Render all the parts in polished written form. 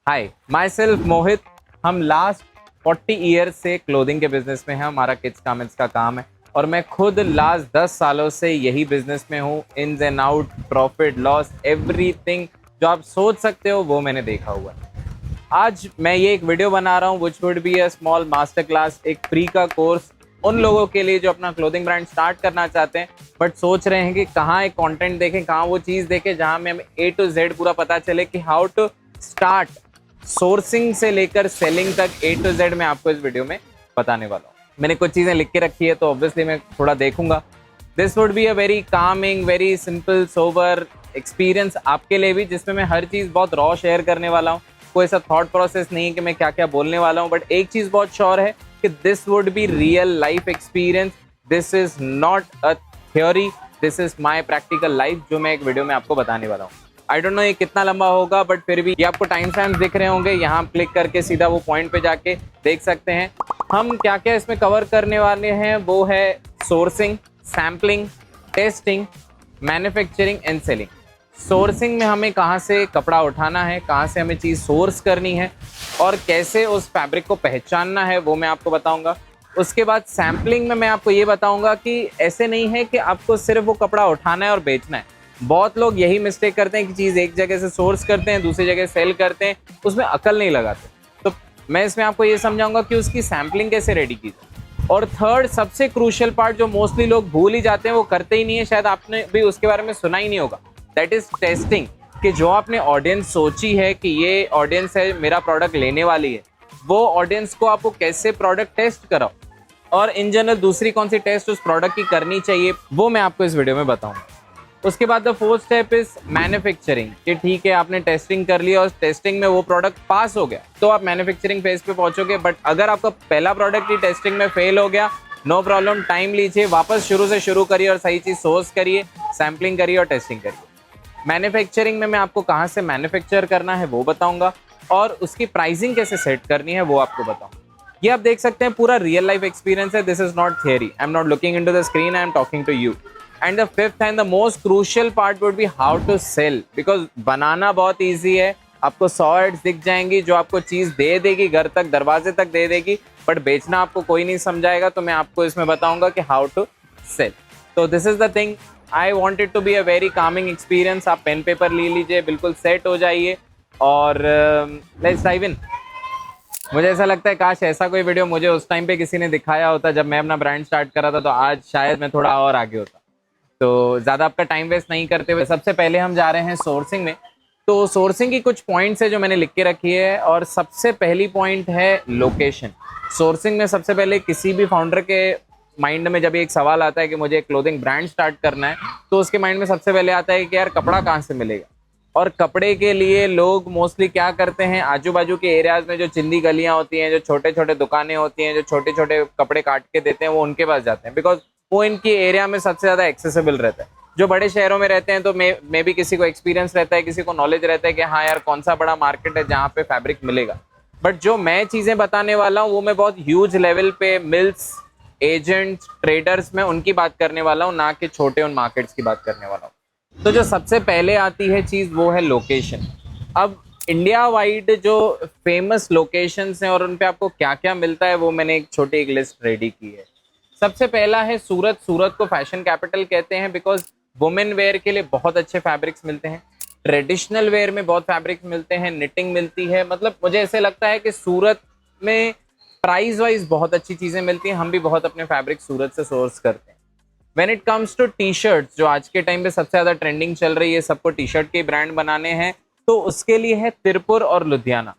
Hi, my self मोहित। हम last 40 years से clothing के बिजनेस में हैं। हमारा किड्स गारमेंट्स का काम है और मैं खुद लास्ट 10 सालों से यही बिजनेस में हूँ। Ins and out, profit loss, everything जो आप सोच सकते हो वो मैंने देखा हुआ है। आज मैं ये एक वीडियो बना रहा हूँ which would be a small master class, एक फ्री का कोर्स उन लोगों के लिए जो अपना क्लोथिंग ब्रांड स्टार्ट करना चाहते हैं बट सोच रहे हैं कि कहाँ एक कंटेंट देखें, कहाँ वो चीज़ देखें जहाँ में हमें A to Z पूरा पता चले कि हाउ टू स्टार्ट सोर्सिंग से लेकर सेलिंग तक A to Z मैं आपको इस वीडियो में बताने वाला हूँ। मैंने कुछ चीज़ें लिख के रखी है तो ऑब्वियसली मैं थोड़ा देखूंगा। This would be a very Kameng, very simple, sober experience आपके लिए भी, जिसमें मैं हर चीज़ बहुत रॉ शेयर करने वाला हूँ। कोई ऐसा थॉट प्रोसेस नहीं है कि मैं क्या क्या बोलने वाला हूँ, बट एक चीज़ बहुत श्योर है कि this would be real life experience. This is not a theory, this is my practical life जो मैं एक वीडियो में आपको बताने वाला हूँ। आई डोंट नो ये कितना लंबा होगा, बट फिर भी ये आपको टाइम स्टैम्प दिख रहे होंगे, यहाँ क्लिक करके सीधा वो पॉइंट पे जाके देख सकते हैं। हम क्या क्या इसमें कवर करने वाले हैं वो है sourcing, sampling, testing, manufacturing and selling. Sourcing में हमें कहाँ से कपड़ा उठाना है, कहाँ से हमें चीज़ सोर्स करनी है और कैसे उस फैब्रिक को पहचानना है वो मैं आपको बताऊंगा। उसके बाद सैम्पलिंग में मैं आपको ये बताऊंगा कि ऐसे नहीं है कि आपको सिर्फ वो कपड़ा उठाना है और बेचना है। बहुत लोग यही मिस्टेक करते हैं कि चीज़ एक जगह से सोर्स करते हैं, दूसरी जगह सेल करते हैं, उसमें अकल नहीं लगाते। तो मैं इसमें आपको ये समझाऊंगा कि उसकी सैम्पलिंग कैसे रेडी की जाए। और थर्ड सबसे क्रूशियल पार्ट जो मोस्टली लोग भूल ही जाते हैं, वो करते ही नहीं है, शायद आपने भी उसके बारे में सुना ही नहीं होगा, दैट इज टेस्टिंग। कि जो आपने ऑडियंस सोची है कि ये ऑडियंस है मेरा प्रोडक्ट लेने वाली है, वो ऑडियंस को आपको कैसे प्रोडक्ट टेस्ट कराओ और इन जनरल दूसरी कौन सी टेस्ट उस प्रोडक्ट की करनी चाहिए वो मैं आपको इस वीडियो में बताऊंगा। उसके बाद the fourth step is manufacturing, कि ठीक है आपने टेस्टिंग कर लिया और टेस्टिंग में वो प्रोडक्ट पास हो गया तो आप मैन्युफैक्चरिंग फेज पे पहुंचोगे। बट अगर आपका पहला प्रोडक्ट ही टेस्टिंग में फेल हो गया, नो प्रॉब्लम, टाइम लीजिए, वापस शुरू से शुरू करिए और सही चीज सोर्स करिए, सैम्पलिंग करिए और टेस्टिंग करिए। मैन्युफैक्चरिंग में मैं आपको कहाँ से मैन्युफैक्चर करना है वो बताऊंगा और उसकी प्राइसिंग कैसे सेट करनी है वो आपको बताऊंगा। ये आप देख सकते हैं पूरा रियल लाइफ एक्सपीरियंस है, this is not theory, I am not looking into the screen, I am talking to you. And the fifth and the most crucial part would be how to sell, because बनाना बहुत easy है, आपको 100 ads दिख जाएंगी जो आपको चीज़ दे देगी, घर तक दरवाजे तक दे देगी, बट बेचना आपको कोई नहीं समझाएगा। तो मैं आपको इसमें बताऊंगा कि हाउ टू सेल। तो this is the thing, I want it to be a very calming experience. आप पेन पेपर ले लीजिए, बिल्कुल सेट हो जाइए और लेट्स डाइव इन। मुझे ऐसा लगता है काश ऐसा कोई वीडियो मुझे उस टाइम पे किसी ने दिखाया होता जब मैं अपना ब्रांड स्टार्ट कर रहा था, तो आज शायद मैं थोड़ा और आगे होता। तो ज़्यादा आपका टाइम वेस्ट नहीं करते हुए सबसे पहले हम जा रहे हैं सोर्सिंग में। तो सोर्सिंग की कुछ पॉइंट्स है जो मैंने लिख के रखी है और सबसे पहली पॉइंट है लोकेशन। सोर्सिंग में सबसे पहले किसी भी फाउंडर के माइंड में जब एक सवाल आता है कि मुझे एक क्लोथिंग ब्रांड स्टार्ट करना है, तो उसके माइंड में सबसे पहले आता है कि यार कपड़ा कहाँ से मिलेगा। और कपड़े के लिए लोग मोस्टली क्या करते हैं, आजू बाजू के एरियाज में जो चिंदी गलियां होती हैं, जो छोटे छोटे दुकानें होती हैं, जो छोटे छोटे कपड़े काट के देते हैं, वो उनके पास जाते हैं, बिकॉज वो इनकी एरिया में सबसे ज़्यादा एक्सेसिबल रहता है। जो बड़े शहरों में रहते हैं तो मे भी किसी को एक्सपीरियंस रहता है, किसी को नॉलेज रहता है कि हाँ यार कौन सा बड़ा मार्केट है जहाँ पे फैब्रिक मिलेगा। बट जो मैं चीज़ें बताने वाला हूँ वो मैं बहुत ह्यूज लेवल पे मिल्स, एजेंट्स, ट्रेडर्स में उनकी बात करने वाला हूँ, ना कि छोटे उन मार्केट्स की बात करने वाला हूँ। तो जो सबसे पहले आती है चीज़ वो है लोकेशन। अब इंडिया वाइड जो फेमस लोकेशंस हैं और उन पे आपको क्या क्या मिलता है वो मैंने एक छोटी एक लिस्ट रेडी की है। सबसे पहला है सूरत। सूरत को फैशन कैपिटल कहते हैं बिकॉज वुमेन वेयर के लिए बहुत अच्छे फैब्रिक्स मिलते हैं, ट्रेडिशनल वेयर में बहुत फैब्रिक्स मिलते हैं, निटिंग मिलती है। मतलब मुझे ऐसे लगता है कि सूरत में प्राइस वाइज बहुत अच्छी चीज़ें मिलती हैं। हम भी बहुत अपने फैब्रिक सूरत से सोर्स करते हैं। When it comes to T shirts, जो आज के टाइम पे सबसे ज़्यादा ट्रेंडिंग चल रही है, सबको टी शर्ट के ब्रांड बनाने हैं, तो उसके लिए है तिरपुर और लुधियाना।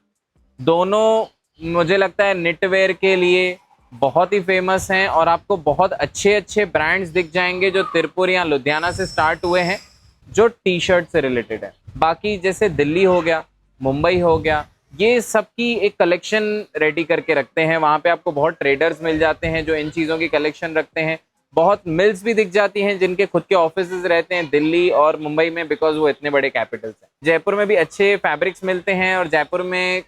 दोनों मुझे लगता है निटवेयर के लिए बहुत ही फेमस हैं और आपको बहुत अच्छे अच्छे ब्रांड्स दिख जाएंगे जो तिरपुर या लुधियाना से स्टार्ट हुए हैं, जो टी शर्ट से रिलेटेड है। बाकी जैसे दिल्ली हो गया, मुंबई हो गया, ये सबकी एक कलेक्शन रेडी करके रखते हैं। वहाँ पे आपको बहुत ट्रेडर्स मिल जाते हैं जो इन चीज़ों की कलेक्शन रखते हैं। बहुत मिल्स भी दिख जाती हैं जिनके खुद के ऑफिसेज रहते हैं दिल्ली और मुंबई में, बिकॉज वो इतने बड़े कैपिटल्स हैं। जयपुर में भी अच्छे फैब्रिक्स मिलते हैं और जयपुर में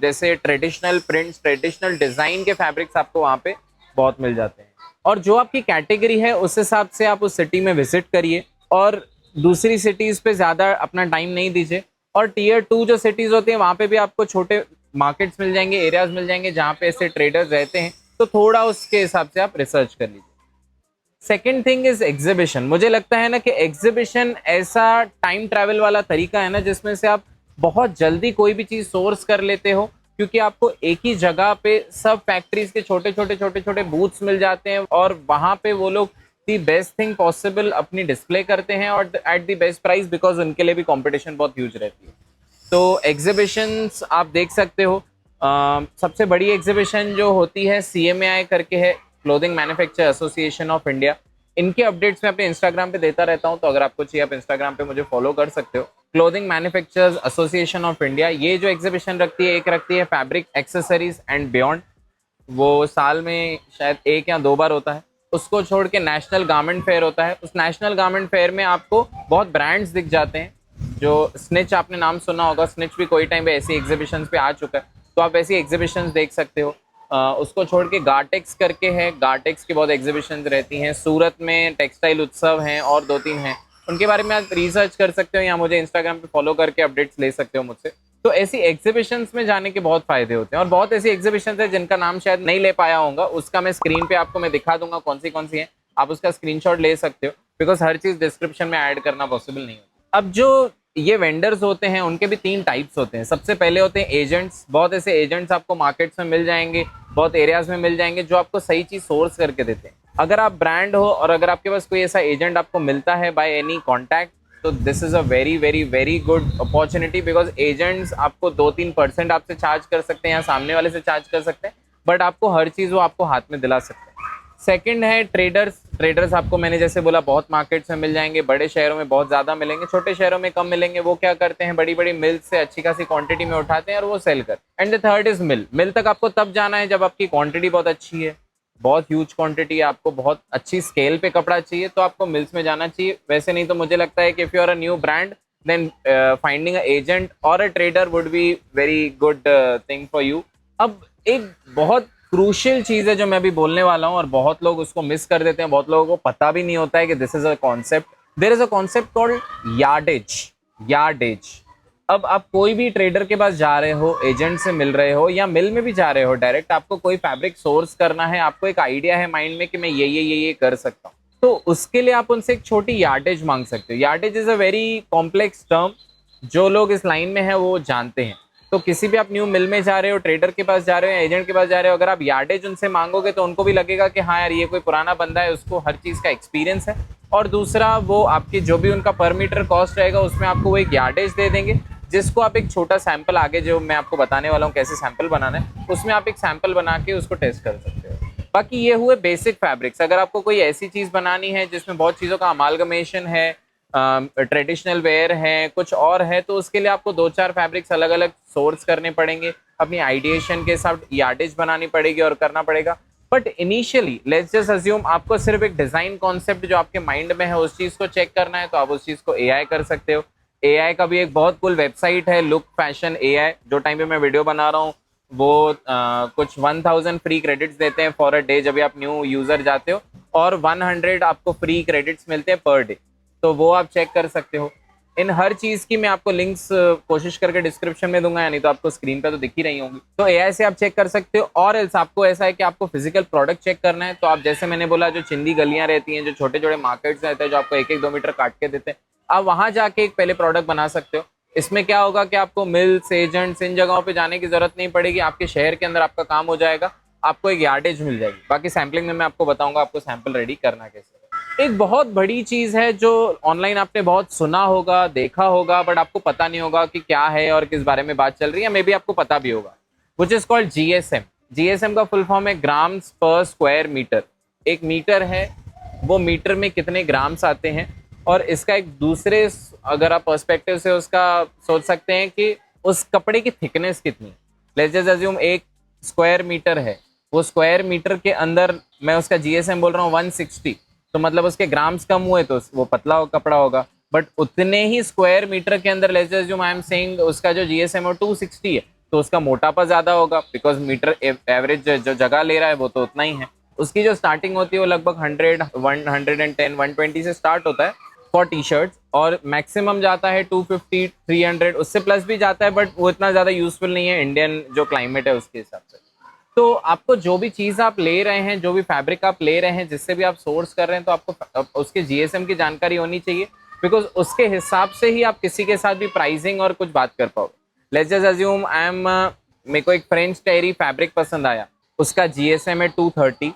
जैसे ट्रेडिशनल प्रिंट्स, ट्रेडिशनल डिज़ाइन के फैब्रिक्स आपको वहाँ पे बहुत मिल जाते हैं। और जो आपकी कैटेगरी है उस हिसाब से आप उस सिटी में विजिट करिए और दूसरी सिटीज़ पे ज़्यादा अपना टाइम नहीं दीजिए। और टीयर 2 जो सिटीज होती हैं वहाँ पे भी आपको छोटे मार्केट्स मिल जाएंगे, एरियाज मिल जाएंगे जहाँ पे ऐसे ट्रेडर्स रहते हैं, तो थोड़ा उसके हिसाब से आप रिसर्च कर लीजिए। Second thing is exhibition. मुझे लगता है ना कि एग्जीबिशन ऐसा टाइम ट्रैवल वाला तरीका है ना जिसमें से आप बहुत जल्दी कोई भी चीज सोर्स कर लेते हो, क्योंकि आपको एक ही जगह पे सब फैक्ट्रीज के छोटे छोटे बूथ्स मिल जाते हैं और वहां पे वो लोग दी बेस्ट थिंग पॉसिबल अपनी डिस्प्ले करते हैं और at the best price, because उनके लिए भी कंपटीशन बहुत ह्यूज रहती है। तो एग्जीबिशंस आप देख सकते हो। सबसे बड़ी एग्जीबिशन जो होती है CMAI करके है, clothing manufacture association of India. इनके अपडेट्स मैं अपने इंस्टाग्राम पे देता रहता हूँ, तो अगर आपको चाहिए आप इंस्टाग्राम पे मुझे फॉलो कर सकते हो। Clothing manufacturers association of India ये जो एग्जीबिशन रखती है, एक रखती है फैब्रिक एक्सेसरीज एंड बियॉन्ड, वो साल में शायद 1 या 2 बार होता है। उसको छोड़ के नेशनल गारमेंट फेयर होता है। उस नेशनल गारमेंट फेयर में आपको बहुत ब्रांड्स दिख जाते हैं। जो स्निच आपने नाम सुना होगा, स्निच भी कोई टाइम पे ऐसी एग्जीबिशंस पे आ चुका है, तो आप ऐसी एग्जीबिशंस देख सकते हो। उसको छोड़ के गार्टेक्स करके है, गार्टेक्स की बहुत एग्जीबिशंस रहती हैं। सूरत में टेक्सटाइल उत्सव हैं और 2-3 हैं, उनके बारे में आप रिसर्च कर सकते हो या मुझे इंस्टाग्राम पे फॉलो करके अपडेट्स ले सकते हो मुझसे। तो ऐसी एग्जीबिशंस में जाने के बहुत फायदे होते हैं और बहुत ऐसी एग्जीबिशंस है जिनका नाम शायद नहीं ले पाया होगा, उसका मैं स्क्रीन पे आपको मैं दिखा दूंगा कौन सी है, आप उसका स्क्रीनशॉट ले सकते हो, बिकॉज हर चीज डिस्क्रिप्शन में ऐड करना पॉसिबल नहीं होता। अब जो ये वेंडर्स होते हैं उनके भी 3 टाइप्स होते हैं। सबसे पहले होते हैं एजेंट्स। बहुत ऐसे एजेंट्स आपको मार्केट्स में मिल जाएंगे, बहुत एरियाज में मिल जाएंगे जो आपको सही चीज सोर्स करके देते हैं। अगर आप ब्रांड हो और अगर आपके पास कोई ऐसा एजेंट आपको मिलता है बाय एनी कॉन्टैक्ट, तो this is a very very very good opportunity, because agents आपको 2-3% आपसे चार्ज कर सकते हैं या सामने वाले से चार्ज कर सकते हैं, बट आपको हर चीज वो आपको हाथ में दिला सकते हैं। सेकंड है ट्रेडर्स। ट्रेडर्स आपको मैंने जैसे बोला बहुत मार्केट्स में मिल जाएंगे, बड़े शहरों में बहुत ज्यादा मिलेंगे, छोटे शहरों में कम मिलेंगे। वो क्या करते हैं, बड़ी बड़ी मिल्स से अच्छी खासी क्वांटिटी में उठाते हैं और वो सेल कर। एंड द थर्ड इज मिल। मिल तक आपको तब जाना है जब आपकी क्वांटिटी बहुत अच्छी है, बहुत ह्यूज क्वांटिटी, आपको बहुत अच्छी स्केल पे कपड़ा चाहिए, तो आपको मिल्स में जाना चाहिए। वैसे नहीं तो मुझे लगता है कि if you are a new brand, then finding a agent और a trader would be very good thing for you. अब एक बहुत क्रूशियल चीज है जो मैं अभी बोलने वाला हूँ और बहुत लोग उसको मिस कर देते हैं, बहुत लोगों को पता भी नहीं होता है कि this is a concept. There is a concept called yardage. Yardage. अब आप कोई भी ट्रेडर के पास जा रहे हो, एजेंट से मिल रहे हो या मिल में भी जा रहे हो डायरेक्ट, आपको कोई फैब्रिक सोर्स करना है, आपको एक आइडिया है माइंड में कि मैं ये कर सकता हूँ, तो उसके लिए आप उनसे एक छोटी यार्डेज मांग सकते हो। Yardage is a very complex term, जो लोग इस लाइन में है वो जानते हैं। तो किसी भी आप न्यू मिल में जा रहे हो, ट्रेडर के पास जा रहे हो या एजेंट के पास जा रहे हो, अगर आप यार्डेज उनसे मांगोगे तो उनको भी लगेगा कि हाँ यार ये कोई पुराना बंदा है, उसको हर चीज का एक्सपीरियंस है। और दूसरा, वो आपकी जो भी उनका पर मीटर कॉस्ट रहेगा उसमें आपको वो एक यार्डेज दे देंगे, जिसको आप एक छोटा सैंपल, आगे जो मैं आपको बताने वाला हूँ कैसे सैंपल बनाना है, उसमें आप एक सैंपल बना के उसको टेस्ट कर सकते हो। बाकी ये हुए बेसिक फैब्रिक्स। अगर आपको कोई ऐसी चीज बनानी है जिसमें बहुत चीजों का अमालगमेशन है, ट्रेडिशनल वेयर है, कुछ और है, तो उसके लिए आपको 2-4 फैब्रिक्स अलग अलग सोर्स करने पड़ेंगे, अपनी आइडिएशन के साथ यार्डेज बनानी पड़ेगी और करना पड़ेगा। But initially let's just assume आपको सिर्फ एक डिजाइन कॉन्सेप्ट जो आपके माइंड में है उस चीज को चेक करना है, तो आप उस चीज को एआई कर सकते हो। एआई का भी एक बहुत कूल वेबसाइट है, लुक फैशन एआई। जो टाइम पे मैं वीडियो बना रहा हूँ वो कुछ 1000 फ्री क्रेडिट्स देते हैं फॉर अ डे जब भी आप न्यू यूजर जाते हो, और 100 आपको फ्री क्रेडिट्स मिलते हैं पर डे, तो वो आप चेक कर सकते हो। इन हर चीज की मैं आपको लिंक्स कोशिश करके डिस्क्रिप्शन में दूंगा, यानी तो आपको स्क्रीन पे तो दिख ही रही होंगी। तो एआई से आप चेक कर सकते हो। और एल्स आपको ऐसा है कि आपको फिजिकल प्रोडक्ट चेक करना है, तो आप जैसे मैंने बोला जो चिंदी गलियां रहती हैं, जो छोटे छोटे मार्केट्स रहते हैं जो आपको 1-1-2 मीटर काट के देते हैं, आप वहां जाके एक पहले प्रोडक्ट बना सकते हो। इसमें क्या होगा कि आपको मिल्स, एजेंट्स, इन जगहों पे जाने की जरूरत नहीं पड़ेगी, आपके शहर के अंदर आपका काम हो जाएगा, आपको एक यार्डेज मिल जाएगी। बाकी सैम्पलिंग में मैं आपको बताऊंगा आपको सैंपल रेडी करना कैसे। एक बहुत बड़ी चीज है जो ऑनलाइन आपने बहुत सुना होगा, देखा होगा, बट आपको पता नहीं होगा कि क्या है और किस बारे में बात चल रही है, मे बी आपको पता भी होगा, which is called GSM. GSM का फुल फॉर्म है ग्राम्स पर स्क्वायर मीटर। एक मीटर है, वो मीटर में कितने ग्राम्स आते हैं, और इसका एक दूसरे अगर आप पर्सपेक्टिव से उसका सोच सकते हैं कि उस कपड़े की थिकनेस कितनी। Let's just assume 1 square meter है, वो स्क्वायर मीटर के अंदर मैं उसका जीएसएम बोल रहा हूँ 160, तो मतलब उसके ग्राम्स कम हुए तो वो पतला कपड़ा होगा। बट उतने ही स्क्वायर मीटर के अंदर let's just assume I am saying उसका जो जीएसएम है 260 है, तो उसका मोटापा ज्यादा होगा, बिकॉज मीटर एवरेज जो जगह ले रहा है वो तो उतना ही है। उसकी जो स्टार्टिंग होती है वो लगभग 100, 110, 120 से स्टार्ट होता है, फॉर टी शर्ट्स, और मैक्सिमम जाता है 250 300, उससे प्लस भी जाता है, बट वो इतना ज़्यादा यूजफुल नहीं है इंडियन जो क्लाइमेट है उसके हिसाब से। तो आपको जो भी चीज़ आप ले रहे हैं, जो भी फैब्रिक आप ले रहे हैं, जिससे भी आप सोर्स कर रहे हैं, तो आपको उसके जीएसएम की जानकारी होनी चाहिए, बिकॉज उसके हिसाब से ही आप किसी के साथ भी प्राइसिंग और कुछ बात कर पाओगे। लेट्स जस्ट अज्यूम मेरे को एक फ्रेंच टेरी फैब्रिक पसंद आया, उसका जीएसएम है 230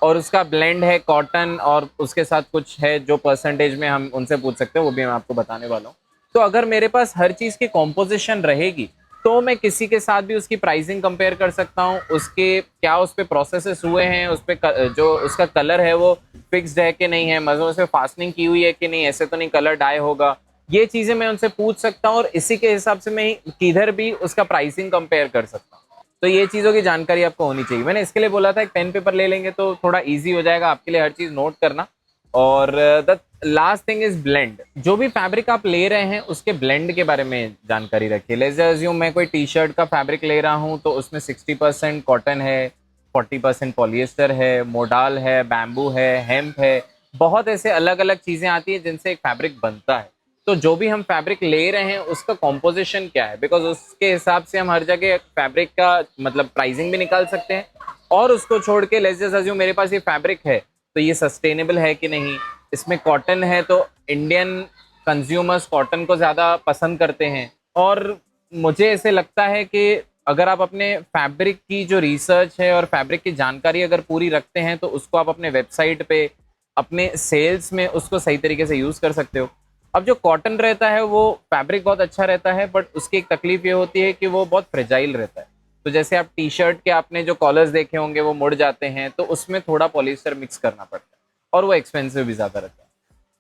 और उसका ब्लेंड है कॉटन, और उसके साथ कुछ है जो परसेंटेज में हम उनसे पूछ सकते हैं, वो भी मैं आपको बताने वाला हूँ। तो अगर मेरे पास हर चीज़ की कॉम्पोजिशन रहेगी तो मैं किसी के साथ भी उसकी प्राइसिंग कंपेयर कर सकता हूँ, उसके क्या उस पर प्रोसेसेस हुए हैं, उस पर जो उसका कलर है वो फिक्स्ड है कि नहीं है, मतलब उस पर फास्टनिंग की हुई है कि नहीं, ऐसे तो नहीं कलर डाई होगा, ये चीज़ें मैं उनसे पूछ सकता हूँ, और इसी के हिसाब से मैं किधर भी उसका प्राइसिंग कंपेयर कर सकता हूँ। तो ये चीज़ों की जानकारी आपको होनी चाहिए। मैंने इसके लिए बोला था एक पेन पेपर ले लेंगे तो थोड़ा ईजी हो जाएगा आपके लिए हर चीज़ नोट करना। और the last thing is blend. जो भी फैब्रिक आप ले रहे हैं उसके ब्लेंड के बारे में जानकारी रखिए। लेट्स अज्यूम मैं कोई टी शर्ट का फैब्रिक ले रहा हूँ तो उसमें 60% कॉटन है, 40% पॉलिएस्टर है, मोडाल है, बैम्बू है, हेम्प है, बहुत ऐसे अलग अलग चीज़ें आती है जिनसे एक फैब्रिक बनता है। तो जो भी हम फैब्रिक ले रहे हैं उसका कॉम्पोजिशन क्या है, बिकॉज उसके हिसाब से हम हर जगह फैब्रिक का मतलब प्राइसिंग भी निकाल सकते हैं। और उसको छोड़ के लेट्स जस्ट अज्यूम मेरे पास ये फैब्रिक है तो ये सस्टेनेबल है कि नहीं, इसमें कॉटन है तो इंडियन कंज्यूमर्स कॉटन को ज़्यादा पसंद करते हैं। और मुझे ऐसे लगता है कि अगर आप अपने फैब्रिक की जो रिसर्च है और फैब्रिक की जानकारी अगर पूरी रखते हैं तो उसको आप अपने वेबसाइट पे, अपने सेल्स में उसको सही तरीके से यूज़ कर सकते हो। अब जो कॉटन रहता है वो फैब्रिक बहुत अच्छा रहता है, बट उसकी एक तकलीफ ये होती है कि वो बहुत फ्रेजाइल रहता है। तो जैसे आप टी शर्ट के आपने जो कॉलर्स देखे होंगे वो मुड़ जाते हैं, तो उसमें थोड़ा पॉलिएस्टर मिक्स करना पड़ता है और वो एक्सपेंसिव भी ज़्यादा रहता है।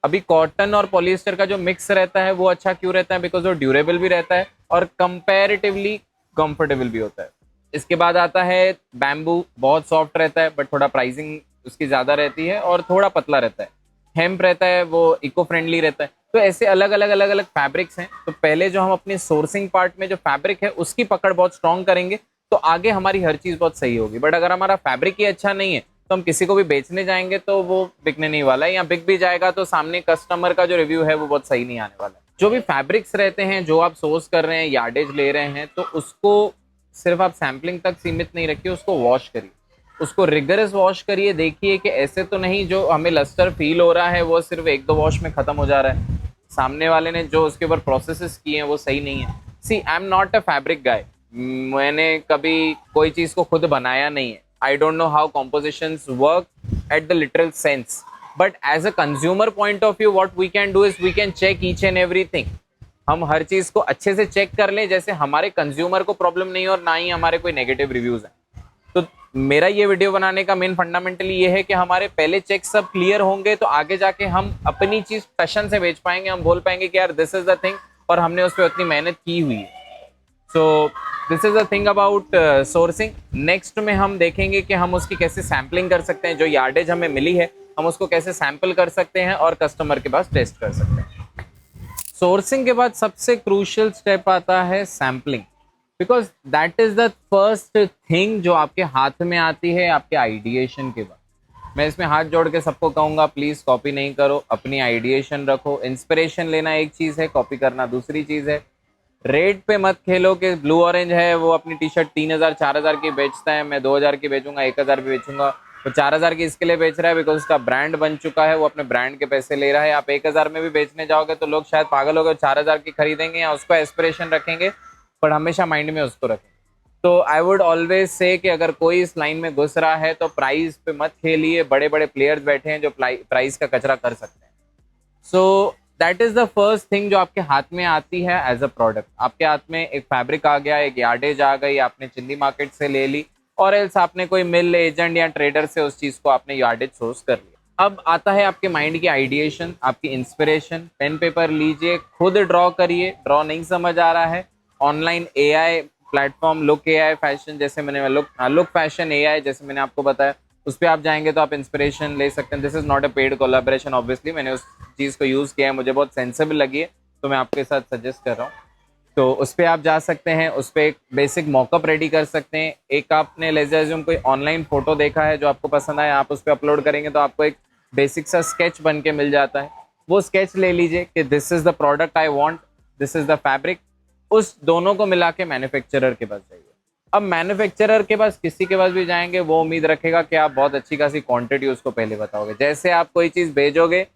अभी कॉटन और पॉलिएस्टर का जो मिक्स रहता है वो अच्छा क्यों रहता है, बिकॉज वो ड्यूरेबल भी रहता है और कंपैरेटिवली कंफर्टेबल भी होता है। इसके बाद आता है बैम्बू, बहुत सॉफ्ट रहता है बट थोड़ा प्राइसिंग उसकी ज़्यादा रहती है और थोड़ा पतला रहता है। हेम्प रहता है, वो इको फ्रेंडली रहता है। तो ऐसे अलग अलग अलग अलग फैब्रिक्स हैं। तो पहले जो हम अपने सोर्सिंग पार्ट में जो फैब्रिक है उसकी पकड़ बहुत स्ट्रॉन्ग करेंगे तो आगे हमारी हर चीज़ बहुत सही होगी। बट अगर हमारा फैब्रिक ही अच्छा नहीं है तो हम किसी को भी बेचने जाएंगे तो वो बिकने नहीं वाला है, या बिक भी जाएगा तो सामने कस्टमर का जो रिव्यू है वो बहुत सही नहीं आने वाला है। जो भी फैब्रिक्स रहते हैं, जो आप सोर्स कर रहे हैं, यार्डेज ले रहे हैं, तो उसको सिर्फ आप सैम्पलिंग तक सीमित नहीं रखिए, उसको वॉश करिए, उसको रिगरस वॉश करिए। देखिए कि ऐसे तो नहीं जो हमें लस्टर फील हो रहा है वो सिर्फ एक दो वॉश में खत्म हो जा रहा है, सामने वाले ने जो उसके ऊपर प्रोसेसेस किए हैं वो सही नहीं है। See I am not a fabric guy, मैंने कभी कोई चीज़ को खुद बनाया नहीं है। I don't know how compositions work at the literal sense, but as a consumer point of view what we can do is we can check each and everything. हम हर चीज़ को अच्छे से चेक कर लें जैसे हमारे कंज्यूमर को प्रॉब्लम नहीं है और ना ही हमारे कोई नेगेटिव रिव्यूज हैं। तो मेरा ये वीडियो बनाने का मेन फंडामेंटली ये है कि हमारे पहले चेक सब क्लियर होंगे तो आगे जाके हम अपनी चीज पैशन से बेच पाएंगे, हम बोल पाएंगे कि यार दिस इज द थिंग और हमने उस पर उतनी मेहनत की हुई है। सो this is the thing about sourcing. Next में हम देखेंगे कि हम उसकी कैसे सैम्पलिंग कर सकते हैं, जो यार्डेज हमें मिली है हम उसको कैसे सैंपल कर सकते हैं और कस्टमर के पास टेस्ट कर सकते हैं। सोर्सिंग के बाद सबसे क्रूशियल स्टेप आता है sampling, because that is the first thing जो आपके हाथ में आती है आपके आइडिएशन के बाद। मैं इसमें हाथ जोड़ के सबको कहूँगा प्लीज़ कॉपी नहीं करो, अपनी आइडिएशन रखो। इंस्पिरेशन लेना एक चीज़ है, कॉपी करना दूसरी चीज़ है। रेट पे मत खेलो कि ब्लू ऑरेंज है वो अपनी टी शर्ट 3000 4000 की बेचता है, मैं 2000 की बेचूंगा, 1000 की बेचूंगा। वो 4000 की इसके लिए बेच रहा है बिकॉज उसका ब्रांड बन चुका है, वो अपने ब्रांड के पैसे ले रहा है। आप 1000 में भी बेचने जाओगे तो लोग शायद पागल हो गए 4000 की खरीदेंगे या उसको एस्पिरेशन रखेंगे, पर हमेशा माइंड में उसको रखें। तो आई वुड ऑलवेज से कि अगर कोई इस लाइन में घुस रहा है तो प्राइस पे मत खेलिए। बड़े बड़े प्लेयर्स बैठे हैं जो प्राइस का कचरा कर सकते हैं। So that is the first thing जो आपके हाथ में आती है एज अ प्रोडक्ट। आपके हाथ में एक फैब्रिक आ गया, एक यार्डेज आ गई, आपने चिंदी मार्केट से ले ली, और एल्स आपने कोई मिल एजेंट या ट्रेडर से उस चीज को आपने यार्डेज सोर्स कर लिया। अब आता है आपके माइंड की आइडिएशन, आपकी इंस्पिरेशन। पेन पेपर लीजिए, खुद ड्रॉ करिए। ड्रॉ नहीं समझ आ रहा है, online AI platform look AI fashion, जैसे मैंने लुक फैशन एआई जैसे मैंने आपको बताया, उस पर आप जाएंगे तो आप इंस्पिरेशन ले सकते हैं। This is not a paid collaboration obviously, मैंने उस चीज़ को यूज़ किया है, मुझे बहुत सेंसेबल लगी है तो मैं आपके साथ सजेस्ट कर रहा हूँ। तो उस पर आप जा सकते हैं, उस पर एक बेसिक मॉकअप रेडी कर सकते हैं। एक आपने लेजर कोई ऑनलाइन फोटो देखा है जो आपको पसंद आया, आप उस पर अपलोड करेंगे तो आपको एक बेसिक सा स्केच बन के मिल जाता है। वो स्केच ले लीजिए कि this is the product I want, this is the fabric, उस दोनों को मिला के मैन्युफैक्चरर के पास जाइए। अब मैन्युफैक्चरर के पास किसी के पास भी जाएंगे, वो उम्मीद रखेगा कि आप बहुत अच्छी खासी क्वांटिटी उसको पहले बताओगे। जैसे आप कोई चीज भेजोगे,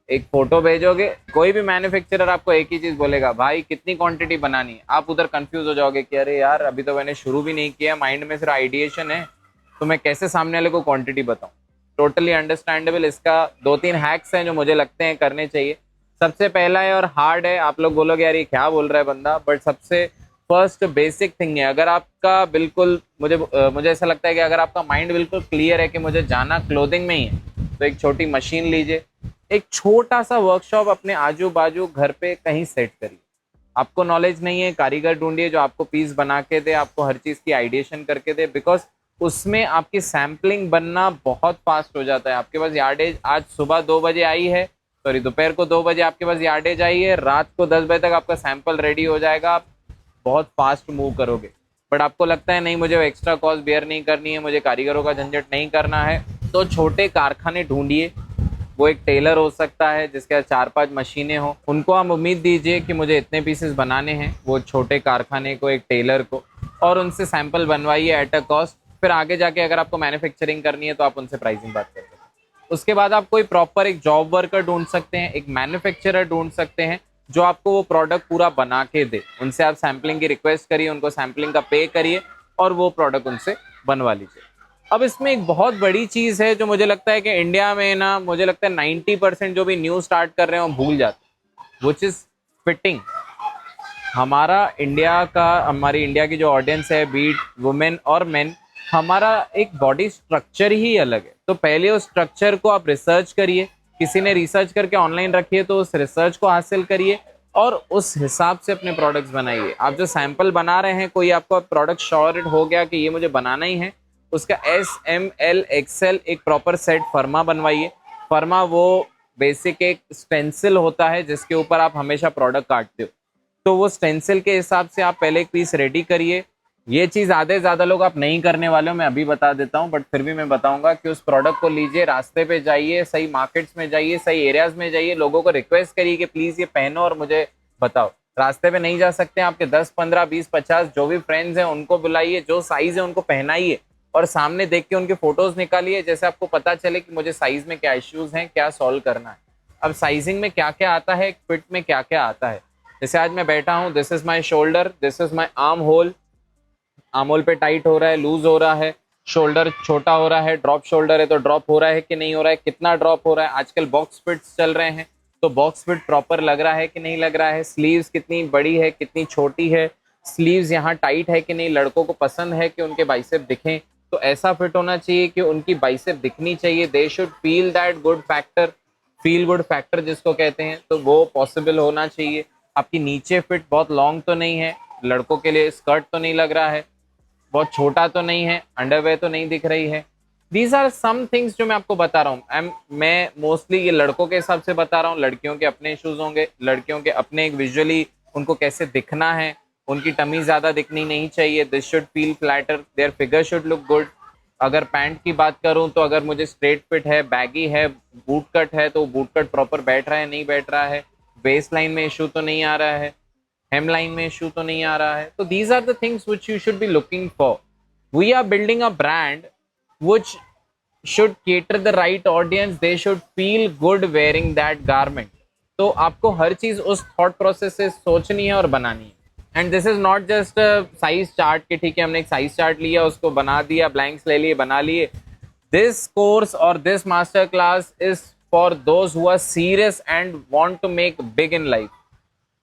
एक फोटो भेजोगे, कोई भी मैन्युफैक्चरर आपको एक ही चीज बोलेगा, भाई कितनी क्वांटिटी बनानी है। आप उधर कंफ्यूज हो जाओगे कि अरे यार अभी तो मैंने शुरू भी नहीं किया, माइंड में सिर्फ आइडिएशन है, तो मैं कैसे सामने वाले को क्वांटिटी बताऊं। Totally understandable. इसका 2-3 हैक्स हैं जो मुझे लगते हैं करने चाहिए। सबसे पहला है और हार्ड है, आप लोग बोलोगे यार ये क्या बोल रहा है बंदा, बट सबसे फर्स्ट बेसिक थिंग है। अगर आपका बिल्कुल मुझे ऐसा लगता है कि अगर आपका माइंड बिल्कुल क्लियर है कि मुझे जाना क्लोथिंग में ही है, तो एक छोटी मशीन लीजिए, एक छोटा सा वर्कशॉप अपने आजू बाजू घर पे कहीं सेट करिए। आपको नॉलेज नहीं है, कारीगर ढूंढिए जो आपको पीस बना के दे, आपको हर चीज की आइडिएशन करके दे, बिकॉज उसमें आपकी सैम्पलिंग बनना बहुत फास्ट हो जाता है। आपके पास यार्डेज आज सुबह 2 बजे आई है, सॉरी दोपहर को 2 बजे आपके पास यार्डेज आई है, रात को 10 बजे तक आपका सैंपल रेडी हो जाएगा, आप बहुत फास्ट मूव करोगे। बट आपको लगता है नहीं मुझे एक्स्ट्रा कॉस्ट बेयर नहीं करनी है, मुझे कारीगरों का झंझट नहीं करना है, तो छोटे कारखाने ढूंढिए। वो एक टेलर हो सकता है जिसके 4-5 मशीनें हो, उनको हम उम्मीद दीजिए कि मुझे इतने पीसेस बनाने हैं, वो छोटे कारखाने को, एक टेलर को, और उनसे सैंपल बनवाइए एट अ कॉस्ट। फिर आगे जाके अगर आपको मैन्युफैक्चरिंग करनी है तो आप उनसे प्राइसिंग बात कर सकते हैं। उसके बाद आप कोई प्रॉपर एक जॉब वर्कर ढूंढ सकते हैं, एक मैन्युफैक्चरर ढूंढ सकते हैं जो आपको वो प्रोडक्ट पूरा बना के दे। उनसे आप सैम्पलिंग की रिक्वेस्ट करिए, उनको सैम्पलिंग का पे करिए और वो प्रोडक्ट उनसे बनवा लीजिए। अब इसमें एक बहुत बड़ी चीज है जो मुझे लगता है कि इंडिया में ना, मुझे लगता है 90% जो भी न्यू स्टार्ट कर रहे हैं वो भूल जाते हैं, विच इज फिटिंग। हमारी इंडिया की जो ऑडियंस है, बीट वुमेन और मेन, हमारा एक बॉडी स्ट्रक्चर ही अलग है। तो पहले उस स्ट्रक्चर को आप रिसर्च करिए, किसी ने रिसर्च करके ऑनलाइन रखी है तो उस रिसर्च को हासिल करिए और उस हिसाब से अपने प्रोडक्ट्स बनाइए। आप जो सैंपल बना रहे हैं, कोई आपको प्रोडक्ट श्योर हो गया कि ये मुझे बनाना ही है, उसका SML XL एक प्रॉपर सेट फर्मा बनवाइए। फर्मा वो बेसिक एक स्टेंसिल होता है जिसके ऊपर आप हमेशा प्रोडक्ट काटते हो, तो वो स्टेंसिल के हिसाब से आप पहले एक पीस रेडी करिए। ये चीज आधे ज्यादा लोग आप नहीं करने वाले हो, मैं अभी बता देता हूँ, बट फिर भी मैं बताऊंगा कि उस प्रोडक्ट को लीजिए, रास्ते पे जाइए, सही मार्केट्स में जाइए, सही एरियाज में जाइए, लोगों को रिक्वेस्ट करिए कि प्लीज ये पहनो और मुझे बताओ। रास्ते पे नहीं जा सकते, आपके 10, 15, 20, 50 जो भी फ्रेंड्स हैं उनको बुलाइए, जो साइज है उनको पहनाइए और सामने देख के उनके फोटोज निकालिए, जैसे आपको पता चले कि मुझे साइज में क्या इश्यूज हैं, क्या सॉल्व करना है। अब साइजिंग में क्या क्या आता है, फिट में क्या क्या आता है। जैसे आज मैं बैठा हूँ, this is my shoulder, this is my arm hole, arm hole पे टाइट हो रहा है, लूज हो रहा है, शोल्डर छोटा हो रहा है, ड्रॉप शोल्डर है तो ड्रॉप हो रहा है कि नहीं हो रहा है, कितना ड्रॉप हो रहा है। आजकल बॉक्स फिट्स चल रहे हैं, तो बॉक्स फिट प्रॉपर लग रहा है कि नहीं लग रहा है, स्लीव्स कितनी बड़ी है कितनी छोटी है, स्लीव्स यहाँ टाइट है कि नहीं, लड़कों को पसंद है कि उनके बाइसेप दिखें, तो ऐसा फिट होना चाहिए कि उनकी बाइसेप दिखनी चाहिए। दे should feel that good factor, feel good factor जिसको कहते हैं, तो वो पॉसिबल होना चाहिए। आपकी नीचे फिट बहुत लॉन्ग तो नहीं है, लड़कों के लिए स्कर्ट तो नहीं लग रहा है, बहुत छोटा तो नहीं है, अंडरवेयर तो नहीं दिख रही है। दीज आर सम थिंग्स जो मैं आपको बता रहा हूँ। मैं मोस्टली ये लड़कों के हिसाब से बता रहा हूँ, लड़कियों के अपने इश्यूज होंगे, लड़कियों के अपने एक विजुअली उनको कैसे दिखना है, उनकी टमी ज्यादा दिखनी नहीं चाहिए, this should feel flatter, their figure should look good. अगर पैंट की बात करूं तो अगर मुझे स्ट्रेट फिट है, बैगी है, बूट कट है, तो बूट कट प्रॉपर बैठ रहा है नहीं बैठ रहा है, वेस्ट लाइन में इशू तो नहीं आ रहा है, हेम लाइन में इशू तो नहीं आ रहा है। तो these are the things which you should be looking for. We are building a brand which should cater the right audience, they should feel good wearing that garment. तो आपको हर चीज उस थॉट प्रोसेस से सोचनी है और बनानी है। And this is not just size chart के, ठीक है हमने एक साइज चार्ट लिया, उसको बना दिया, ब्लैंक्स ले लिए, बना लिए। दिस कोर्स और this master class is for those who are serious and want to make big in life.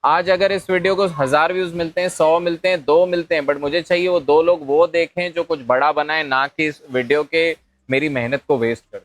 आज अगर इस वीडियो को 1000 व्यूज मिलते हैं, 100 मिलते हैं, 2 मिलते हैं, बट मुझे चाहिए वो 2 लोग वो देखें जो कुछ बड़ा बनाए, ना कि इस वीडियो के मेरी मेहनत को वेस्ट कर।